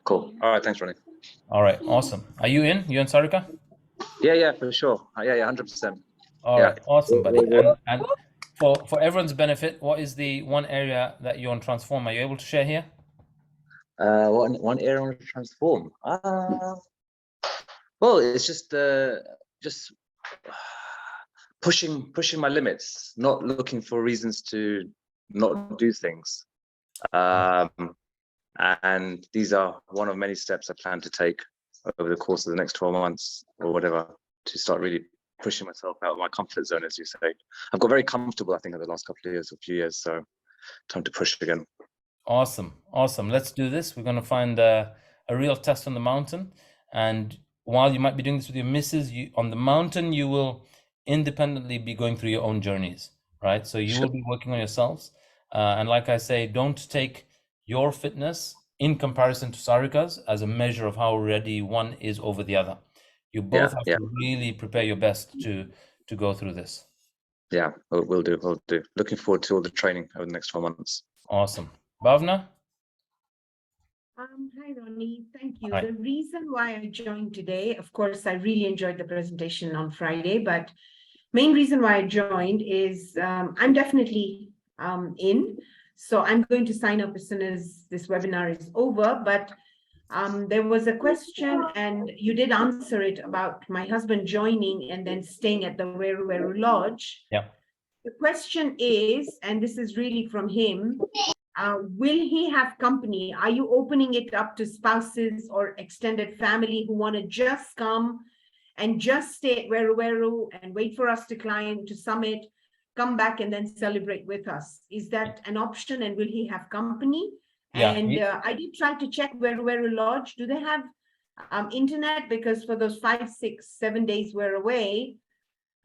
K: Cool. All right. Thanks, Ronnie.
A: All right, awesome. Are you in? You and Sarika?
K: Yeah, for sure. Yeah, 100%.
A: All
K: Yeah.
A: right, awesome, buddy. And for everyone's benefit, what is the one area that you want to transform? Are you able to share here?
K: One area I want to transform. Well, it's just pushing my limits, not looking for reasons to not do things. And these are one of many steps I plan to take over the course of the next 12 months or whatever to start really pushing myself out of my comfort zone, as you say. I've got very comfortable, I think, in the last couple of years or few years, so time to push again.
A: Awesome. Let's do this. We're going to find a real test on the mountain. And while you might be doing this with your missus, on the mountain, you will independently be going through your own journeys, right? So you will be working on yourselves. And like I say, don't take your fitness in comparison to Sarika's as a measure of how ready one is over the other. You both have to really prepare your best to go through this.
K: Yeah, we'll do. Looking forward to all the training over the next 12 months.
A: Awesome. Bhavna?
I: Hi, Ronnie. Thank you.
A: Hi.
I: The reason why I joined today, of course, I really enjoyed the presentation on Friday, but main reason why I joined is I'm definitely in. So I'm going to sign up as soon as this webinar is over. But there was a question, and you did answer it about my husband joining and then staying at the Weru Weru Lodge.
A: Yeah.
I: The question is, and this is really from him, will he have company? Are you opening it up to spouses or extended family who want to just come and just stay at Weru Weru and wait for us to climb to summit, come back and then celebrate with us? Is that an option, and will he have company?
A: Yeah.
I: And I did try to check Weru Weru Lodge. Do they have internet? Because for those 5, 6, 7 days we're away,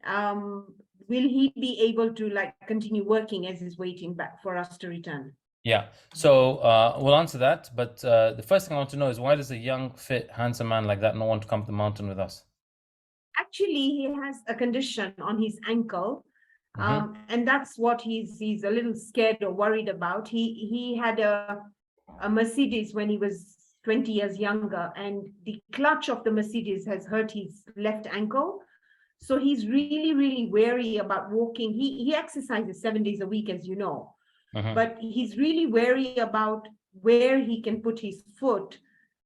I: will he be able to continue working as he's waiting back for us to return?
A: Yeah, so we'll answer that. But the first thing I want to know is, why does a young, fit, handsome man like that not want to come to the mountain with us?
I: Actually, he has a condition on his ankle. And that's what he's a little scared or worried about. He had a Mercedes when he was 20 years younger, and the clutch of the Mercedes has hurt his left ankle. So he's really, really wary about walking. He exercises 7 days a week, as you know, but he's really wary about where he can put his foot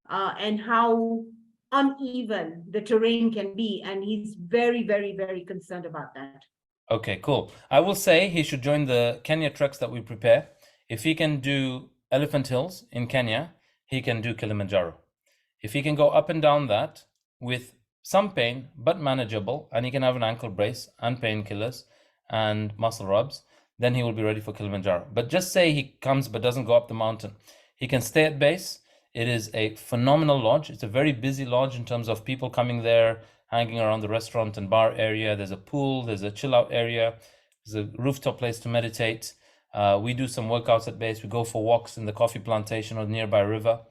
I: and how uneven the terrain can be. And he's very, very, very concerned about that.
A: Okay, cool. I will say he should join the Kenya treks that we prepare. If he can do Elephant Hills in Kenya, he can do Kilimanjaro. If he can go up and down that with some pain, but manageable, and he can have an ankle brace and painkillers and muscle rubs, then he will be ready for Kilimanjaro. But just say he comes but doesn't go up the mountain. He can stay at base. It is a phenomenal lodge. It's a very busy lodge in terms of people coming there, hanging around the restaurant and bar area. There's a pool, there's a chill out area, there's a rooftop place to meditate. We do some workouts at base. We go for walks in the coffee plantation or nearby river.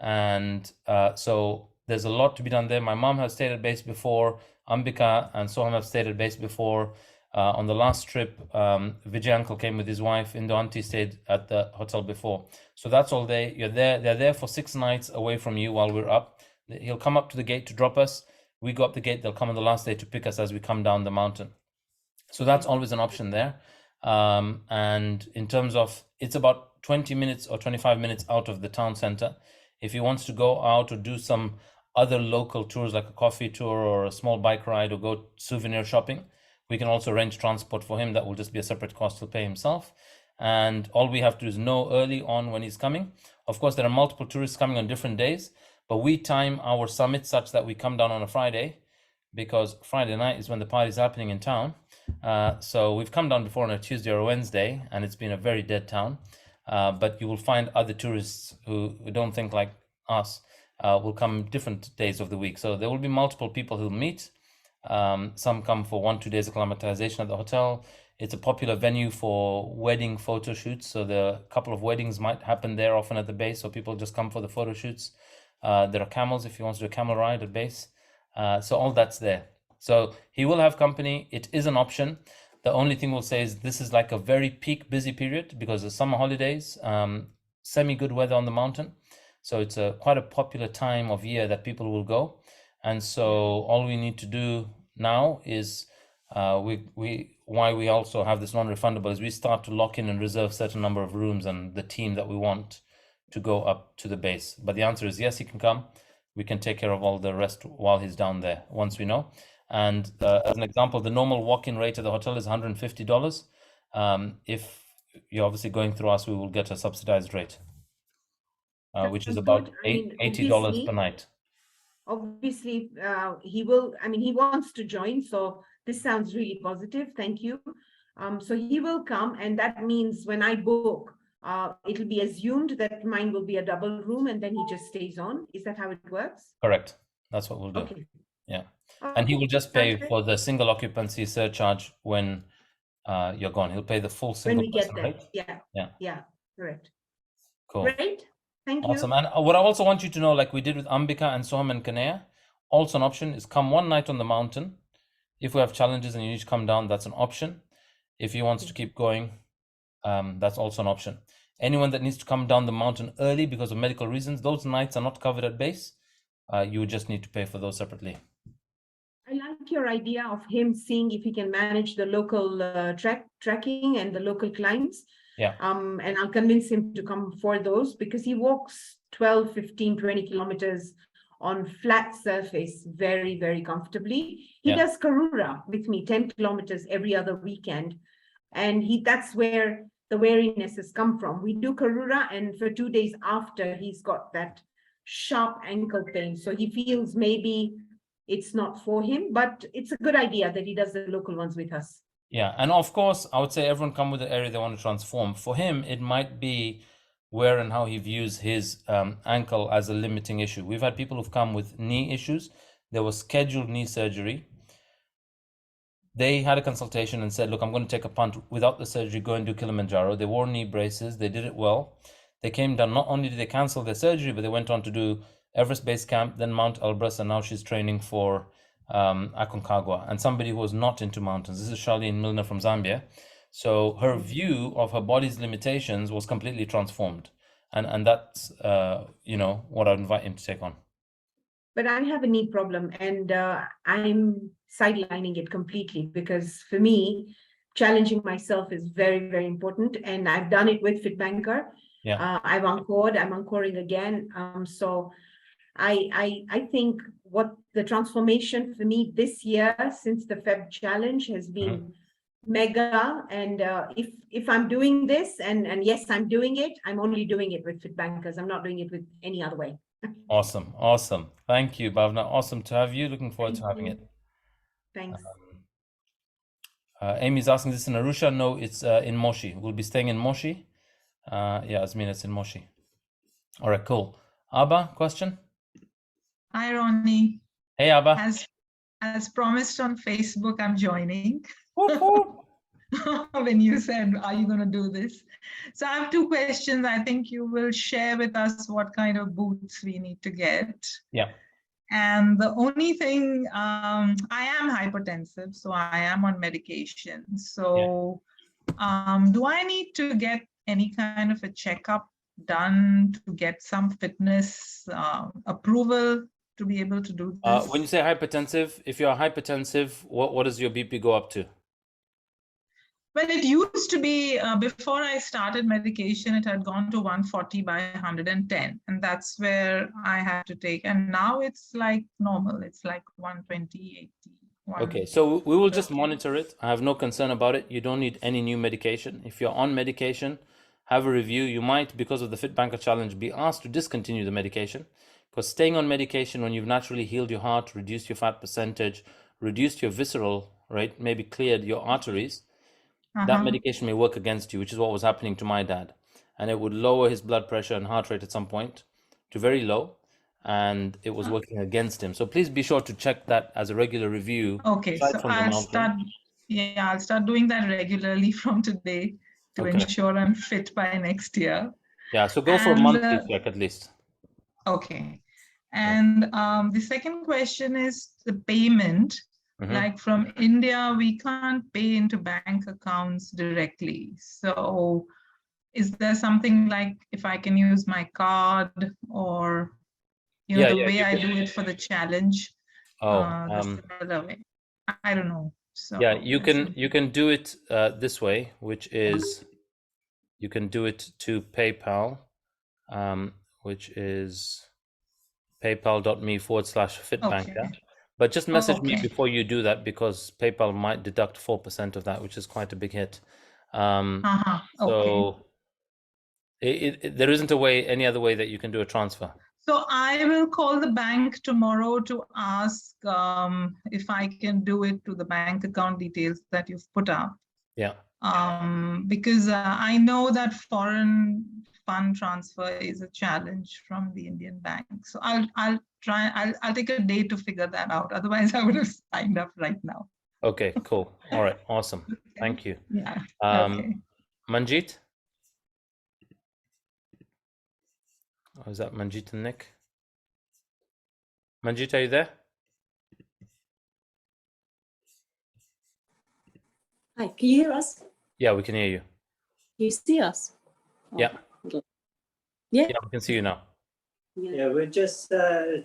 A: And so there's a lot to be done there. My mom has stayed at base before. Ambika and Soham have stayed at base before. On the last trip, Vijay uncle came with his wife. Indo auntie stayed at the hotel before. So that's all day. You're there. They're there for 6 nights away from you while we're up. He'll come up to the gate to drop us. We go up the gate. They'll come on the last day to pick us as we come down the mountain. So that's always an option there. And in terms of, it's about 20 minutes or 25 minutes out of the town center. If he wants to go out or do some other local tours like a coffee tour or a small bike ride or go souvenir shopping, we can also arrange transport for him. That will just be a separate cost he'll pay himself. And all we have to do is know early on when he's coming. Of course, there are multiple tourists coming on different days, but we time our summit such that we come down on a Friday, because Friday night is when the party's happening in town. So we've come down before on a Tuesday or a Wednesday, and it's been a very dead town. But you will find other tourists who don't think like us will come different days of the week. So there will be multiple people who'll meet. Some come for 1-2 days acclimatization at the hotel. It's a popular venue for wedding photo shoots. So a couple of weddings might happen there often at the base. So people just come for the photo shoots. There are camels if he wants to do a camel ride at base. So all that's there. So he will have company. It is an option. The only thing we'll say is this is like a very peak busy period because of summer holidays, semi-good weather on the mountain. So it's quite a popular time of year that people will go. And so all we need to do now is why we also have this non-refundable is we start to lock in and reserve certain number of rooms and the team that we want to go up to the base. But the answer is yes, he can come. We can take care of all the rest while he's down there once we know. And as an example, the normal walk-in rate at the hotel is $150. If you're obviously going through us, we will get a subsidized rate, which is about $80 per night.
I: Obviously, he will, I mean, he wants to join. So this sounds really positive. Thank you. So he will come. And that means when I book, it'll be assumed that mine will be a double room and then he just stays on. Is that how it works?
A: Correct. That's what we'll do.
I: Okay.
A: Yeah. And he will just pay for the single occupancy surcharge when you're gone. He'll pay the full single
I: when we get there.
A: rate.
I: Yeah. Correct.
A: Cool.
I: Great. Thank
A: Awesome.
I: you.
A: And what I also want you to know, like we did with Ambika and Soham and Kanea, also an option is come one night on the mountain. If we have challenges and you need to come down, that's an option. If he wants to keep going, that's also an option. Anyone that needs to come down the mountain early because of medical reasons, those nights are not covered at base. You would just need to pay for those separately.
I: I like your idea of him seeing if he can manage the local trekking and the local climbs.
A: Yeah.
I: And I'll convince him to come for those because he walks 12, 15, 20 kilometers on flat surface very, very comfortably. He does Karura with me 10 kilometers every other weekend. And that's where the weariness has come from. We do Karura and for 2 days after he's got that sharp ankle pain. So he feels maybe it's not for him, but it's a good idea that he does the local ones with us.
A: Yeah, and of course, I would say everyone come with the area they want to transform. For him, it might be where and how he views his ankle as a limiting issue. We've had people who've come with knee issues. There was scheduled knee surgery. They had a consultation and said, look, I'm going to take a punt without the surgery, go and do Kilimanjaro. They wore knee braces. They did it well. They came down, not only did they cancel their surgery, but they went on to do Everest Base Camp, then Mount Elbrus, and now she's training for Aconcagua. And somebody who was not into mountains. This is Charlene Milner from Zambia. So her view of her body's limitations was completely transformed. And that's, what I'd invite him to take on.
I: But I have a knee problem and I'm sidelining it completely because for me, challenging myself is very, very important. And I've done it with FITBANKER.
A: Yeah.
I: I've encored, I'm encoring again. So I think what the transformation for me this year since the Feb challenge has been mega. And if I'm doing this and yes, I'm doing it, I'm only doing it with FITBANKERs. I'm not doing it with any other way.
A: Awesome. Thank you, Bhavna. Awesome to have you. Looking forward to having it.
I: Thanks.
A: Amy's asking this in Arusha. No, it's in Moshi. We'll be staying in Moshi. Azmin, it's in Moshi. All right, cool. Abba, question?
L: Hi, Ronnie.
A: Hey, Abba.
L: As promised on Facebook, I'm joining. When you said, are you going to do this? So I have two questions. I think you will share with us what kind of boots we need to get.
A: Yeah.
L: And the only thing, I am hypertensive, so I am on medication. So do I need to get any kind of a checkup done to get some fitness approval to be able to do this?
A: When you say hypertensive, if you're hypertensive, what does your BP go up to?
L: Well, it used to be, before I started medication, it had gone to 140 by 110. And that's where I had to take. And now it's like normal. It's like 120, 80.
A: Okay, so we will just monitor it. I have no concern about it. You don't need any new medication. If you're on medication, have a review. You might, because of the FITBANKER challenge, be asked to discontinue the medication. Because staying on medication when you've naturally healed your heart, reduced your fat percentage, reduced your visceral, right, maybe cleared your arteries, that medication may work against you, which is what was happening to my dad. And it would lower his blood pressure and heart rate at some point to very low. and it was working against him. So please be sure to check that as a regular review.
L: Okay,
A: aside
L: so
A: from the
L: I'll
A: mountain.
L: start, yeah, I'll start doing that regularly from today to
A: Okay.
L: ensure I'm fit by next year.
A: Yeah, so go for a
L: And,
A: monthly check at least.
L: Okay. And the second question is the payment. Like from India, we can't pay into bank accounts directly. So is there something like if I can use my card or, you know, the way I do it for the challenge, the similar way? I don't know. So
A: yeah, you can do it this way, which is you can do it to PayPal, which is paypal.me/FITBANKER. But just message me before you do that, because PayPal might deduct 4% of that, which is quite a big hit. So there isn't any other way that you can do a transfer.
L: So I will call the bank tomorrow to ask if I can do it to the bank account details that you've put up.
A: Yeah.
L: Because I know that foreign fund transfer is a challenge from the Indian bank. So I'll take a day to figure that out. Otherwise, I would have signed up right now.
A: Okay, cool. All right, awesome. Thank you.
L: Yeah. Okay.
A: Manjeet? Or is that Manjeet and Nick? Manjeet, are you there?
M: Hi, can you hear us?
A: Yeah, we can hear you.
M: Can you see us?
A: Yeah.
M: Yeah,
A: we can see you now.
N: Yeah, we're just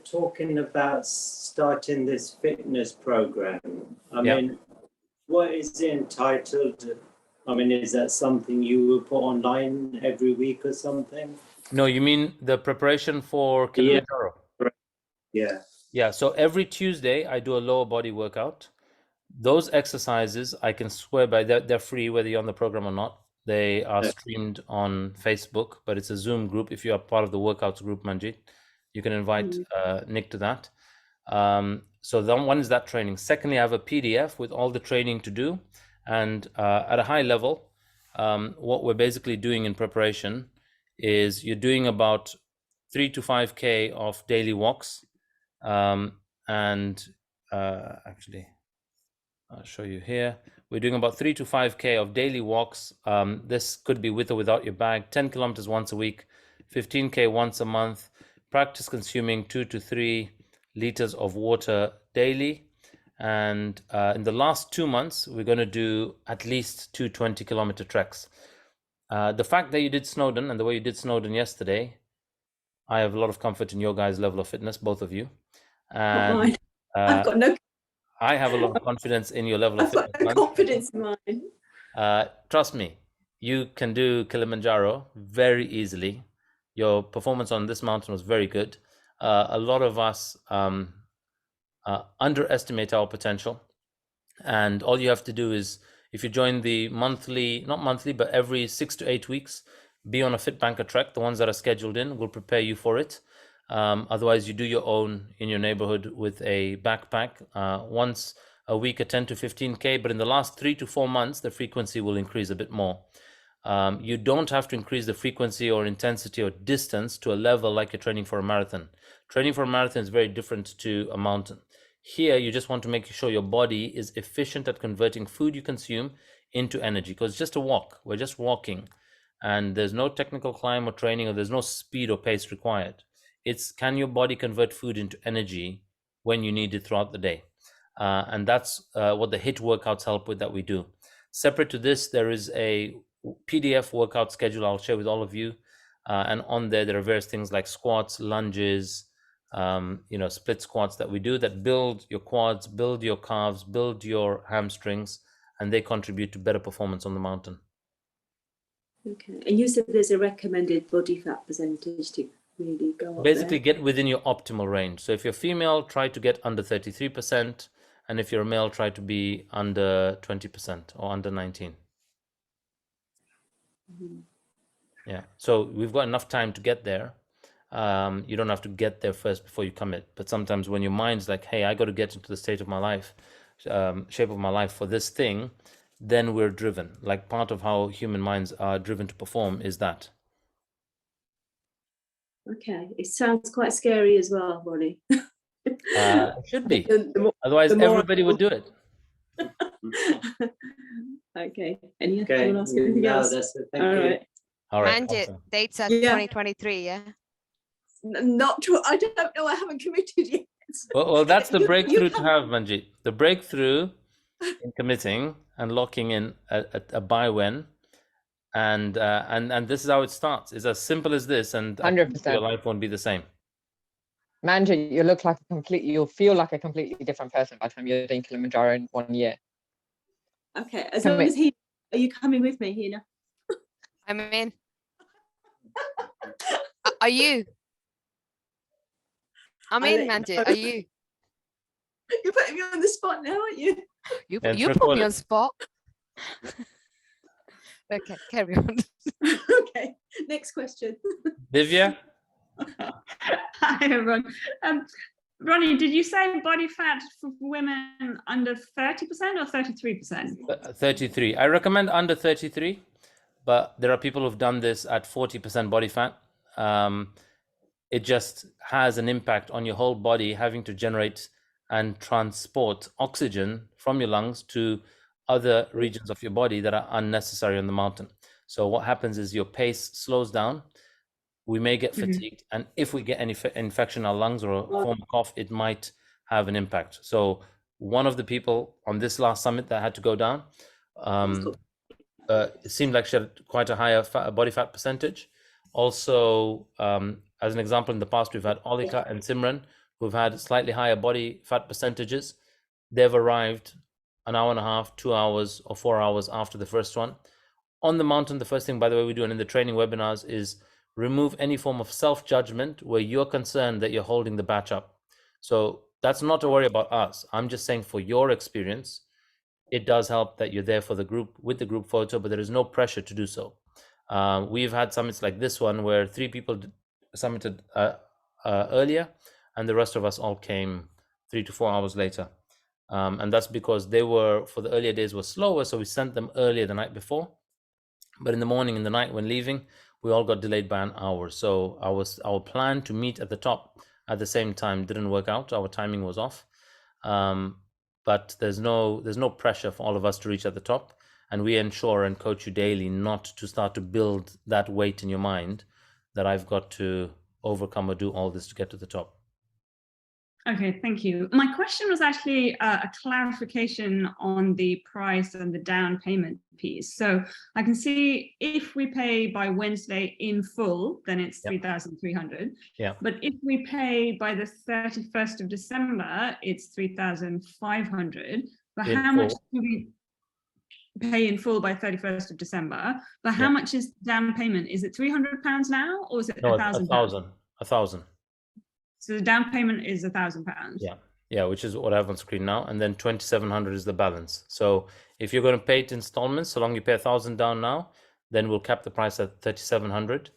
N: talking about starting this fitness program. I mean, what is it entitled? I mean, is that something you will put online every week or something?
A: No, you mean the preparation for Kilimanjaro?
N: Yeah.
A: Yeah, so every Tuesday I do a lower body workout. Those exercises, I can swear by, they're free whether you're on the program or not. They are streamed on Facebook, but it's a Zoom group. If you are part of the workouts group, Manjeet, you can invite Nick to that. So that one is that training. Secondly, I have a PDF with all the training to do. And at a high level, what we're basically doing in preparation is you're doing about 3 to 5K of daily walks. Actually, I'll show you here. We're doing about 3 to 5K of daily walks. This could be with or without your bag. 10 kilometers once a week, 15K once a month. Practice consuming 2 to 3 liters of water daily. And in the last 2 months, we're going to do at least 2 20-kilometer treks. The fact that you did Snowdon and the way you did Snowdon yesterday, I have a lot of comfort in your guys' level of fitness, both of you. And
M: I've got no.
A: I have a lot of confidence in your level of fitness.
M: I've got no confidence in mine.
A: Trust me, you can do Kilimanjaro very easily. Your performance on this mountain was very good. A lot of us underestimate our potential. And all you have to do is, if you join the monthly, not monthly, but every 6 to 8 weeks, be on a FITBANKER trek. The ones that are scheduled in will prepare you for it. Otherwise, you do your own in your neighborhood with a backpack. Once a week, a 10 to 15K, but in the last 3 to 4 months, the frequency will increase a bit more. You don't have to increase the frequency or intensity or distance to a level like you're training for a marathon. Training for a marathon is very different to a mountain. Here, you just want to make sure your body is efficient at converting food you consume into energy, because it's just a walk. We're just walking, and there's no technical climb or training, or there's no speed or pace required. It's, can your body convert food into energy when you need it throughout the day? And that's what the HIIT workouts help with, that we do. Separate to this, there is a PDF workout schedule I'll share with all of you. And on there are various things like squats, lunges, split squats that we do that build your quads, build your calves, build your hamstrings, and they contribute to better performance on the mountain.
M: Okay. And you said there's a recommended body fat percentage to really go up
A: Basically,
M: there.
A: get within your optimal range. So if you're female, try to get under 33%. And if you're a male, try to be under 20% or under 19. Yeah. So we've got enough time to get there. You don't have to get there first before you commit. But sometimes when your mind's like, hey, I got to get into the state of my life, shape of my life for this thing, then we're driven. Like, part of how human minds are driven to perform is that.
M: Okay, it sounds quite scary as well, Ronnie.
A: It should be.
M: The
A: Otherwise,
M: more
A: everybody would do it.
M: Okay. Any
N: Okay,
M: anyone ask anything
N: no,
M: else?
N: that's it. Thank
M: All
N: you.
M: right.
A: All right.
J: And it
A: Awesome.
J: dates at
M: Yeah.
J: 2023, yeah?
M: Not true. I don't know. I haven't committed yet.
A: Well, that's the
M: You
A: breakthrough to
M: can-
A: have, Manjeet. The breakthrough in committing and locking in a buy when, and this is how it starts. It's as simple as this, and I promise you
O: 100%.
A: your life won't be the same.
O: Manjeet, you'll feel like a completely different person by the time you're doing Kilimanjaro in 1 year.
M: Okay, as long as are you coming with me, Hina?
J: I'm in. Are you? I'm in, Manjit. Are you?
M: You're putting me on the spot now, aren't you?
J: You
A: And
J: put
A: record
J: me
A: it.
J: on spot. Okay, carry on.
M: Okay, next question.
A: Divya?
G: Hi, everyone. Ronnie, did you say body fat for women under 30% or 33%?
A: 33. I recommend under 33, but there are people who've done this at 40% body fat. It just has an impact on your whole body, having to generate and transport oxygen from your lungs to other regions of your body that are unnecessary on the mountain. So what happens is your pace slows down. We may get fatigued, and if we get any infection in our lungs or a form of cough, it might have an impact. So one of the people on this last summit that had to go down, it seemed like she had quite a higher body fat percentage. Also, as an example, in the past, we've had Olika and Simran, who've had slightly higher body fat percentages. They've arrived an hour and a half, 2 hours, or 4 hours after the first one. On the mountain, the first thing, by the way, we do in the training webinars is remove any form of self-judgment where you're concerned that you're holding the batch up. So that's not to worry about us. I'm just saying for your experience, it does help that you're there for the group with the group photo, but there is no pressure to do so. We've had summits like this one where 3 people summited earlier, and the rest of us all came 3 to 4 hours later. And that's because they were, for the earlier days, were slower, so we sent them earlier the night before. But in the morning, in the night when leaving, we all got delayed by an hour. So our plan to meet at the top at the same time didn't work out. Our timing was off. But there's no pressure for all of us to reach at the top. And we ensure and coach you daily not to start to build that weight in your mind that I've got to overcome or do all this to get to the top.
G: Okay, thank you. My question was actually a clarification on the price and the down payment piece. So I can see if we pay by Wednesday in full, then it's 3,300.
A: Yeah.
G: But if we pay by the 31st of December, it's 3,500. But
A: In
G: how much
A: full.
G: do we pay in full by 31st of December? But how much is down payment? Is it £300 now, or is it
A: No,
G: £1,000?
A: 1,000.
G: So the down payment is £1,000.
A: Yeah, which is what I have on screen now, and then 2,700 is the balance. So if you're going to pay it in installments, so long you pay 1,000 down now, then we'll cap the price at 3,700.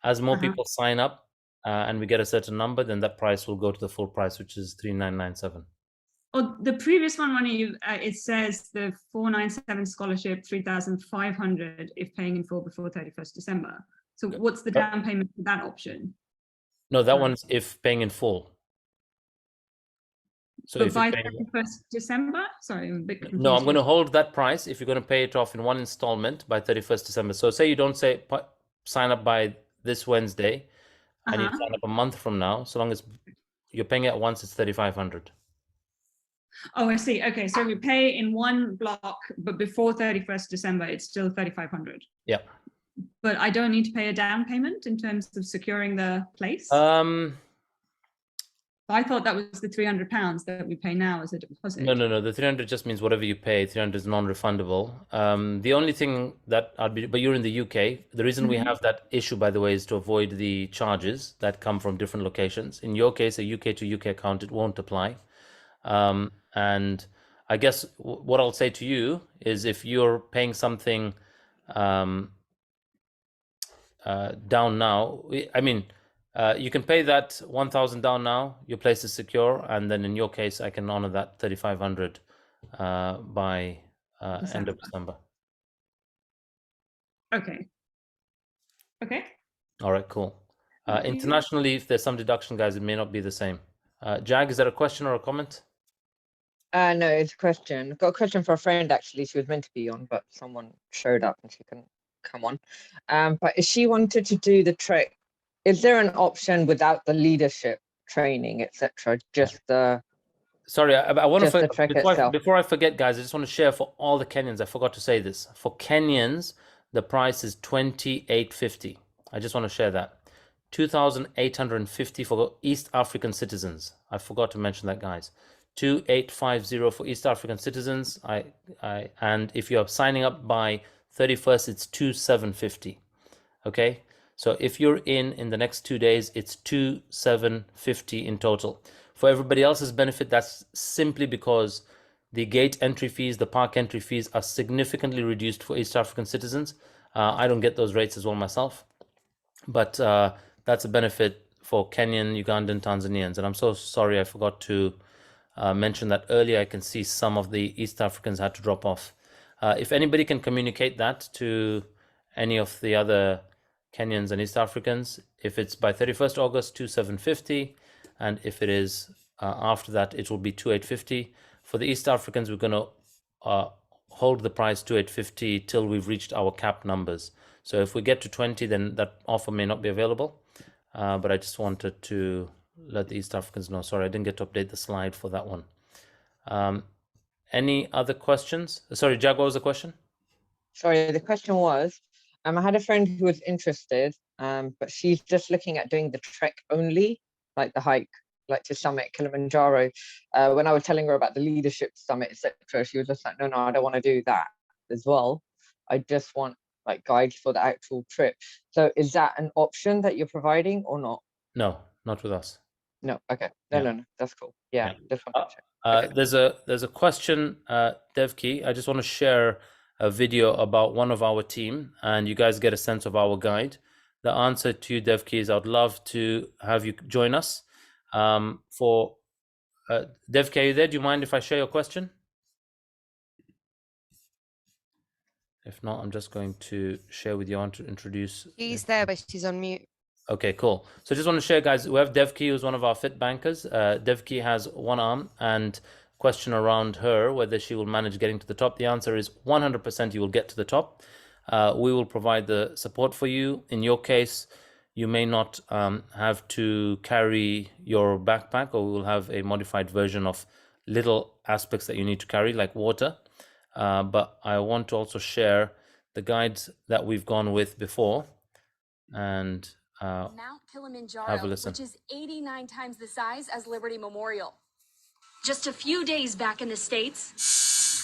A: As more people sign up and we get a certain number, then that price will go to the full price, which is 3,997.
G: Oh, the previous one, Ronnie, it says the 497 scholarship 3,500 if paying in full before 31st December. So what's the down payment for that option?
A: No, that one's if paying in full. So
G: but
A: if
G: by
A: you're paying,
G: 31st December? Sorry, I'm a bit confused.
A: no, I'm going to hold that price if you're going to pay it off in one installment by 31st December. So say you don't sign up by this Wednesday and you sign up a month from now, so long as you're paying it at once, it's 3,500.
G: Oh, I see. Okay, so if we pay in one block, but before 31st December, it's still 3,500.
A: Yeah.
G: But I don't need to pay a down payment in terms of securing the place? I thought that was the £300 that we pay now as a deposit.
A: No. The 300 just means whatever you pay. 300 is non-refundable. The only thing that but you're in the UK. The reason we have that issue, by the way, is to avoid the charges that come from different locations. In your case, a UK to UK account, it won't apply. And I guess what I'll say to you is if you're paying something down now, you can pay that 1,000 down now, your place is secure, and then in your case, I can honor that 3,500 by end of December.
G: Okay.
A: All right, cool. Internationally, if there's some deduction, guys, it may not be the same. Jag, is that a question or a comment?
O: No, it's a question. I've got a question for a friend, actually. She was meant to be on, but someone showed up and she couldn't come on. But if she wanted to do the trek, is there an option without the leadership training, etc.? Just the
A: Sorry, I want
O: just
A: to
O: the trek itself.
A: before I forget, guys. I just want to share for all the Kenyans. I forgot to say this. For Kenyans, the price is 2,850. I just want to share that. 2,850 for East African citizens. I forgot to mention that, guys. 2,850 for East African citizens. And if you're signing up by 31st, it's 2,750. Okay, so if you're in the next 2 days, it's 2,750 in total. For everybody else's benefit, that's simply because the gate entry fees, the park entry fees are significantly reduced for East African citizens. I don't get those rates as well myself, but that's a benefit for Kenyan, Ugandan, Tanzanians. And I'm so sorry I forgot to mention that earlier. I can see some of the East Africans had to drop off. If anybody can communicate that to any of the other Kenyans and East Africans, if it's by 31st August, 2,750. And if it is after that, it will be 2,850. For the East Africans, we're going to hold the price 2,850 till we've reached our cap numbers. So if we get to 20, then that offer may not be available. But I just wanted to let the East Africans know. Sorry, I didn't get to update the slide for that one. Any other questions? Sorry, Jag, what was the question?
O: Sorry, the question was, I had a friend who was interested, but she's just looking at doing the trek only, like the hike, like to summit Kilimanjaro. When I was telling her about the leadership summit, etc., she was just like, no, I don't want to do that as well. I just want like guides for the actual trip. So is that an option that you're providing or not?
A: No, not with us.
O: No, okay. No, that's cool. Yeah. Just want to check.
A: Okay. There's a question, Devki. I just want to share a video about one of our team, and you guys get a sense of our guide. The answer to you, Devki, is I'd love to have you join us. For Devki, are you there? Do you mind if I share your question? If not, I'm just going to share with you. I want to introduce.
J: She's there, but she's on mute.
A: Okay, cool. So just want to share, guys, we have Devki, who's one of our FITBANKERs. Devki has one arm, and question around her, whether she will manage getting to the top. The answer is 100% you will get to the top. We will provide the support for you. In your case, you may not have to carry your backpack, or we will have a modified version of little aspects that you need to carry, like water. But I want to also share the guides that we've gone with before, and
P: Mount Kilimanjaro,
A: have a listen.
P: which is 89 times the size as Liberty Memorial. Just a few days back in the States,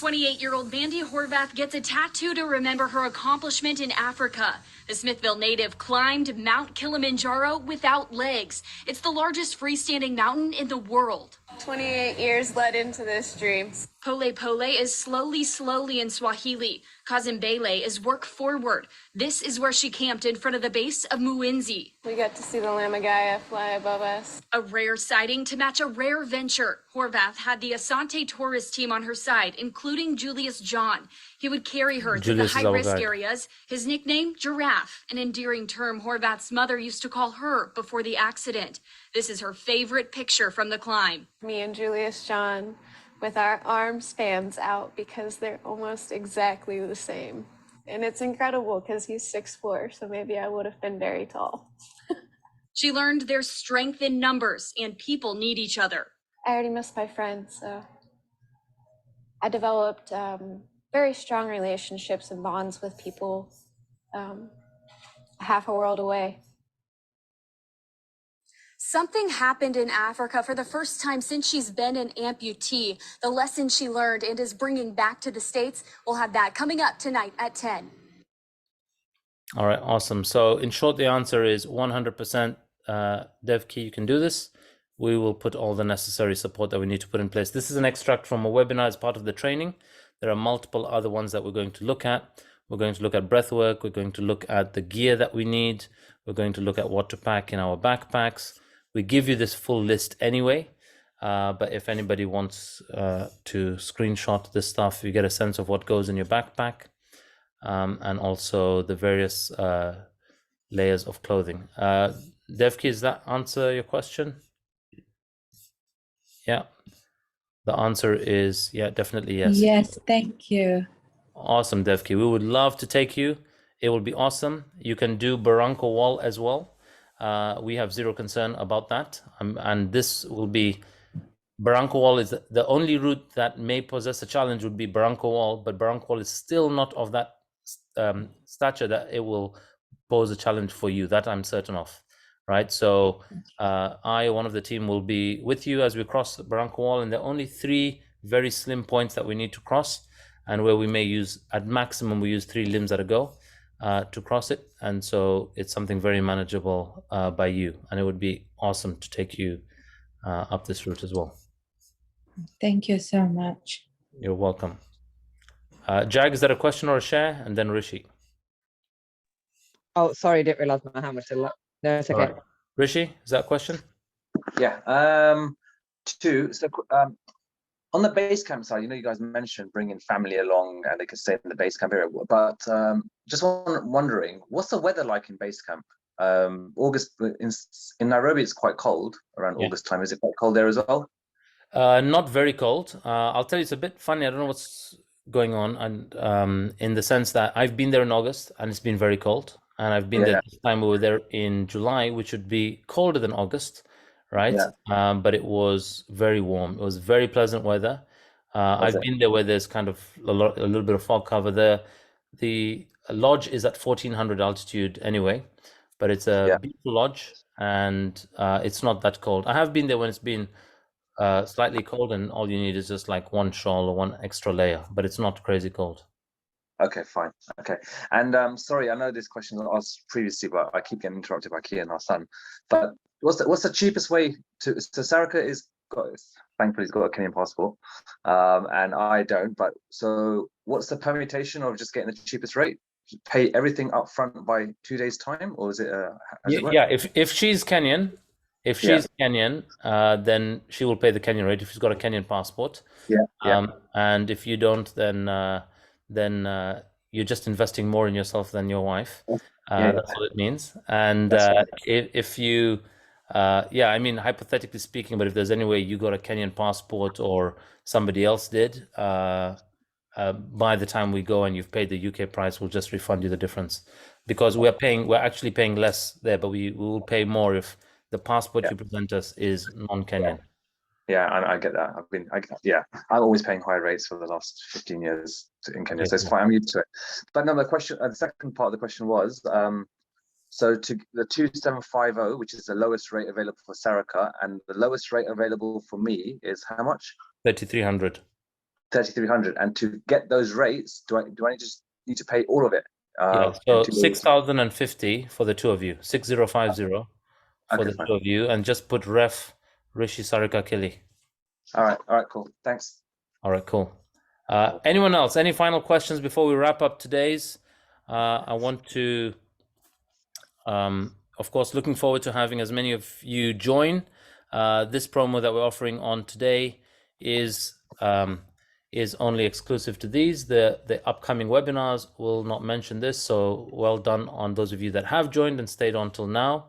P: 28-year-old Mandy Horvath gets a tattoo to remember her accomplishment in Africa. The Smithville native climbed Mount Kilimanjaro without legs. It's the largest freestanding mountain in the world.
Q: 28 years led into this dream.
P: Pole pole is slowly in Swahili. Kazimbele is work forward. This is where she camped in front of the base of Muinzi.
Q: We got to see the Lamagaya fly above us.
P: A rare sighting to match a rare venture. Horvath had the Asante tourist team on her side, including Julius John. He would carry her to the high-risk areas. His nickname, Giraffe, an endearing term Horvath's mother used to call her before the accident. This is her favorite picture from the climb.
Q: Me and Julius John with our arm spans out because they're almost exactly the same. And it's incredible because he's 6'4", so maybe I would have been very tall.
P: She learned there's strength in numbers and people need each other.
Q: I already missed my friends, so I developed very strong relationships and bonds with people half a world away.
P: Something happened in Africa for the first time since she's been an amputee. The lesson she learned and is bringing back to the States, we'll have that coming up tonight at 10.
A: All right, awesome. So in short, the answer is 100% Devki, you can do this. We will put all the necessary support that we need to put in place. This is an extract from a webinar as part of the training. There are multiple other ones that we're going to look at. We're going to look at breath work. We're going to look at the gear that we need. We're going to look at what to pack in our backpacks. We give you this full list anyway, but if anybody wants to screenshot this stuff, you get a sense of what goes in your backpack, and also the various layers of clothing. Devki, does that answer your question? Yeah. The answer is yeah, definitely yes.
R: Yes, thank you.
A: Awesome, Devki. We would love to take you. It will be awesome. You can do Barranco Wall as well. We have zero concern about that. And this will be Barranco Wall is the only route that may possess a challenge would be Barranco Wall, but Barranco Wall is still not of that stature that it will pose a challenge for you. That I'm certain of, right? So I, one of the team, will be with you as we cross Barranco Wall, and there are only 3 very slim points that we need to cross, and where we may use, at maximum, we use 3 limbs at a go to cross it. And so it's something very manageable by you, and it would be awesome to take you up this route as well.
R: Thank you so much.
A: You're welcome. Jag, is that a question or a share? And then Rishi.
O: Oh, sorry, I didn't realize how much to look. No, it's okay.
A: All right. Rishi, is that a question?
K: Yeah. 2. So on the base camp side, you guys mentioned bringing family along and they can stay in the base camp area. But just wondering, what's the weather like in base camp? August in Nairobi, it's quite cold around August time. Is it quite cold there as well?
A: Not very cold. I'll tell you, it's a bit funny. I don't know what's going on, and in the sense that I've been there in August and it's been very cold, and I've been there this time. We were there in July, which would be colder than August, right? But it was very warm. It was very pleasant weather. I've been there where there's kind of a little bit of fog cover there. The lodge is at 1400 altitude anyway, but it's a beautiful lodge, and it's not that cold. I have been there when it's been slightly cold, and all you need is just like 1 shawl or 1 extra layer, but it's not crazy cold.
K: Okay, fine. Okay. And sorry, I know this question was asked previously, but I keep getting interrupted by Kian, our son. But what's the cheapest way to? So Sarika thankfully he's got a Kenyan passport, and I don't. But so what's the permutation of just getting the cheapest rate? Pay everything up front by 2 days time, or is it?
A: Yeah. If she's Kenyan. If she's Kenyan, then she will pay the Kenyan rate if she's got a Kenyan passport. And if you don't, then you're just investing more in yourself than your wife. That's what it means. And if you, I mean, hypothetically speaking, but if there's any way you got a Kenyan passport or somebody else did, by the time we go and you've paid the UK price, we'll just refund you the difference, because we're actually paying less there, but we will pay more if the passport you present us is non-Kenyan.
K: Yeah, I get that. I'm always paying high rates for the last 15 years in Kenya, so it's fine. I'm used to it. But no, the second part of the question was, so to the 2750, which is the lowest rate available for Sarika, and the lowest rate available for me is how much?
A: 3,300.
K: 3,300. And to get those rates, do I just need to pay all of it?
A: So 6,050 for the 2 of you. 6,050 for the 2 of you, and just put ref Rishi Sarika Kili.
K: All right, cool. Thanks.
A: All right, cool. Anyone else? Any final questions before we wrap up today's? I want to, of course, looking forward to having as many of you join. This promo that we're offering on today is only exclusive to these. The upcoming webinars will not mention this, so well done on those of you that have joined and stayed on till now.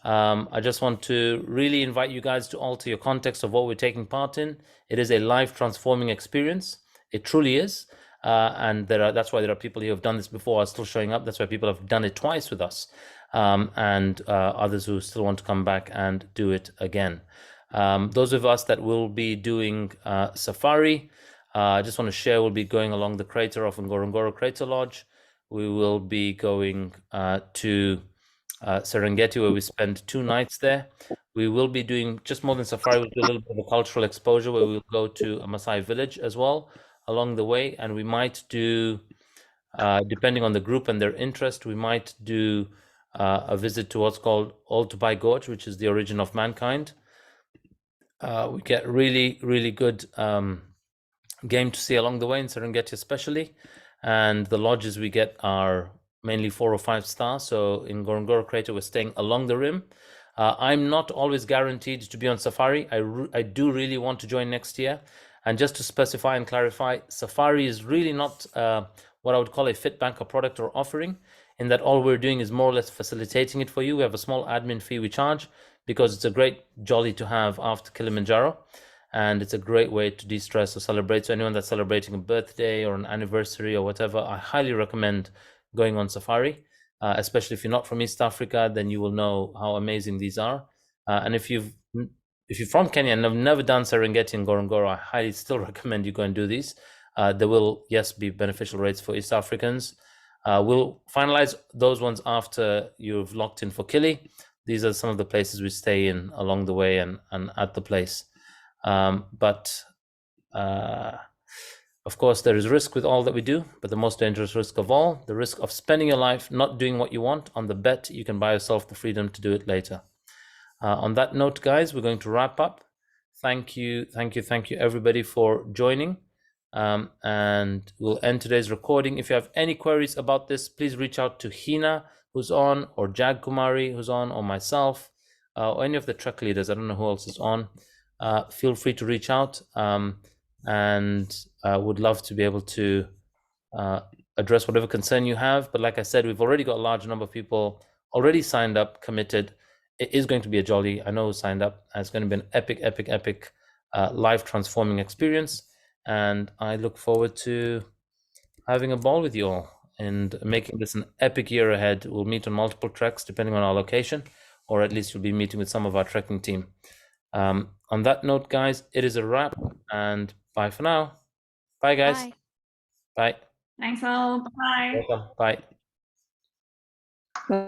A: I just want to really invite you guys to alter your context of what we're taking part in. It is a life transforming experience. It truly is. And that's why there are people who have done this before are still showing up. That's why people have done it twice with us, and others who still want to come back and do it again. Those of us that will be doing safari, I just want to share, we'll be going along the crater of Ngorongoro Crater Lodge. We will be going to Serengeti, where we spend 2 nights there. We will be doing just more than safari. We'll do a little bit of a cultural exposure, where we'll go to a Maasai village as well along the way, and we might do, depending on the group and their interest, we might do a visit to what's called Olduvai Gorge, which is the origin of mankind. We get really, really good game to see along the way in Serengeti especially, and the lodges we get are mainly 4 or 5 stars. So in Ngorongoro Crater, we're staying along the rim. I'm not always guaranteed to be on safari. I do really want to join next year. And just to specify and clarify, safari is really not what I would call a FITBANKER product or offering. in that all we're doing is more or less facilitating it for you. We have a small admin fee we charge because it's a great jolly to have after Kilimanjaro, and it's a great way to de-stress or celebrate. So anyone that's celebrating a birthday or an anniversary or whatever, I highly recommend going on safari, especially if you're not from East Africa, then you will know how amazing these are. And if you're from Kenya and have never done Serengeti and Ngorongoro, I highly still recommend you go and do these. There will, yes, be beneficial rates for East Africans. We'll finalize those ones after you've locked in for Kili. These are some of the places we stay in along the way and at the place. Of course, there is risk with all that we do, but the most dangerous risk of all, the risk of spending your life not doing what you want on the bet you can buy yourself the freedom to do it later. On that note, guys, we're going to wrap up. Thank you, everybody for joining. And we'll end today's recording. If you have any queries about this, please reach out to Hina, who's on, or Jag Kumari, who's on, or myself, or any of the Trek leaders. I don't know who else is on. Feel free to reach out, and would love to be able to address whatever concern you have. But like I said, we've already got a large number of people already signed up, committed. It is going to be a jolly, I know who signed up, and it's going to be an epic life transforming experience. And I look forward to having a ball with you all and making this an epic year ahead. We'll meet on multiple treks depending on our location, or at least you'll be meeting with some of our trekking team. On that note, guys, it is a wrap, and bye for now. Bye, guys.
J: Bye.
A: Bye.
G: Thanks all. Bye.
A: Welcome. Bye.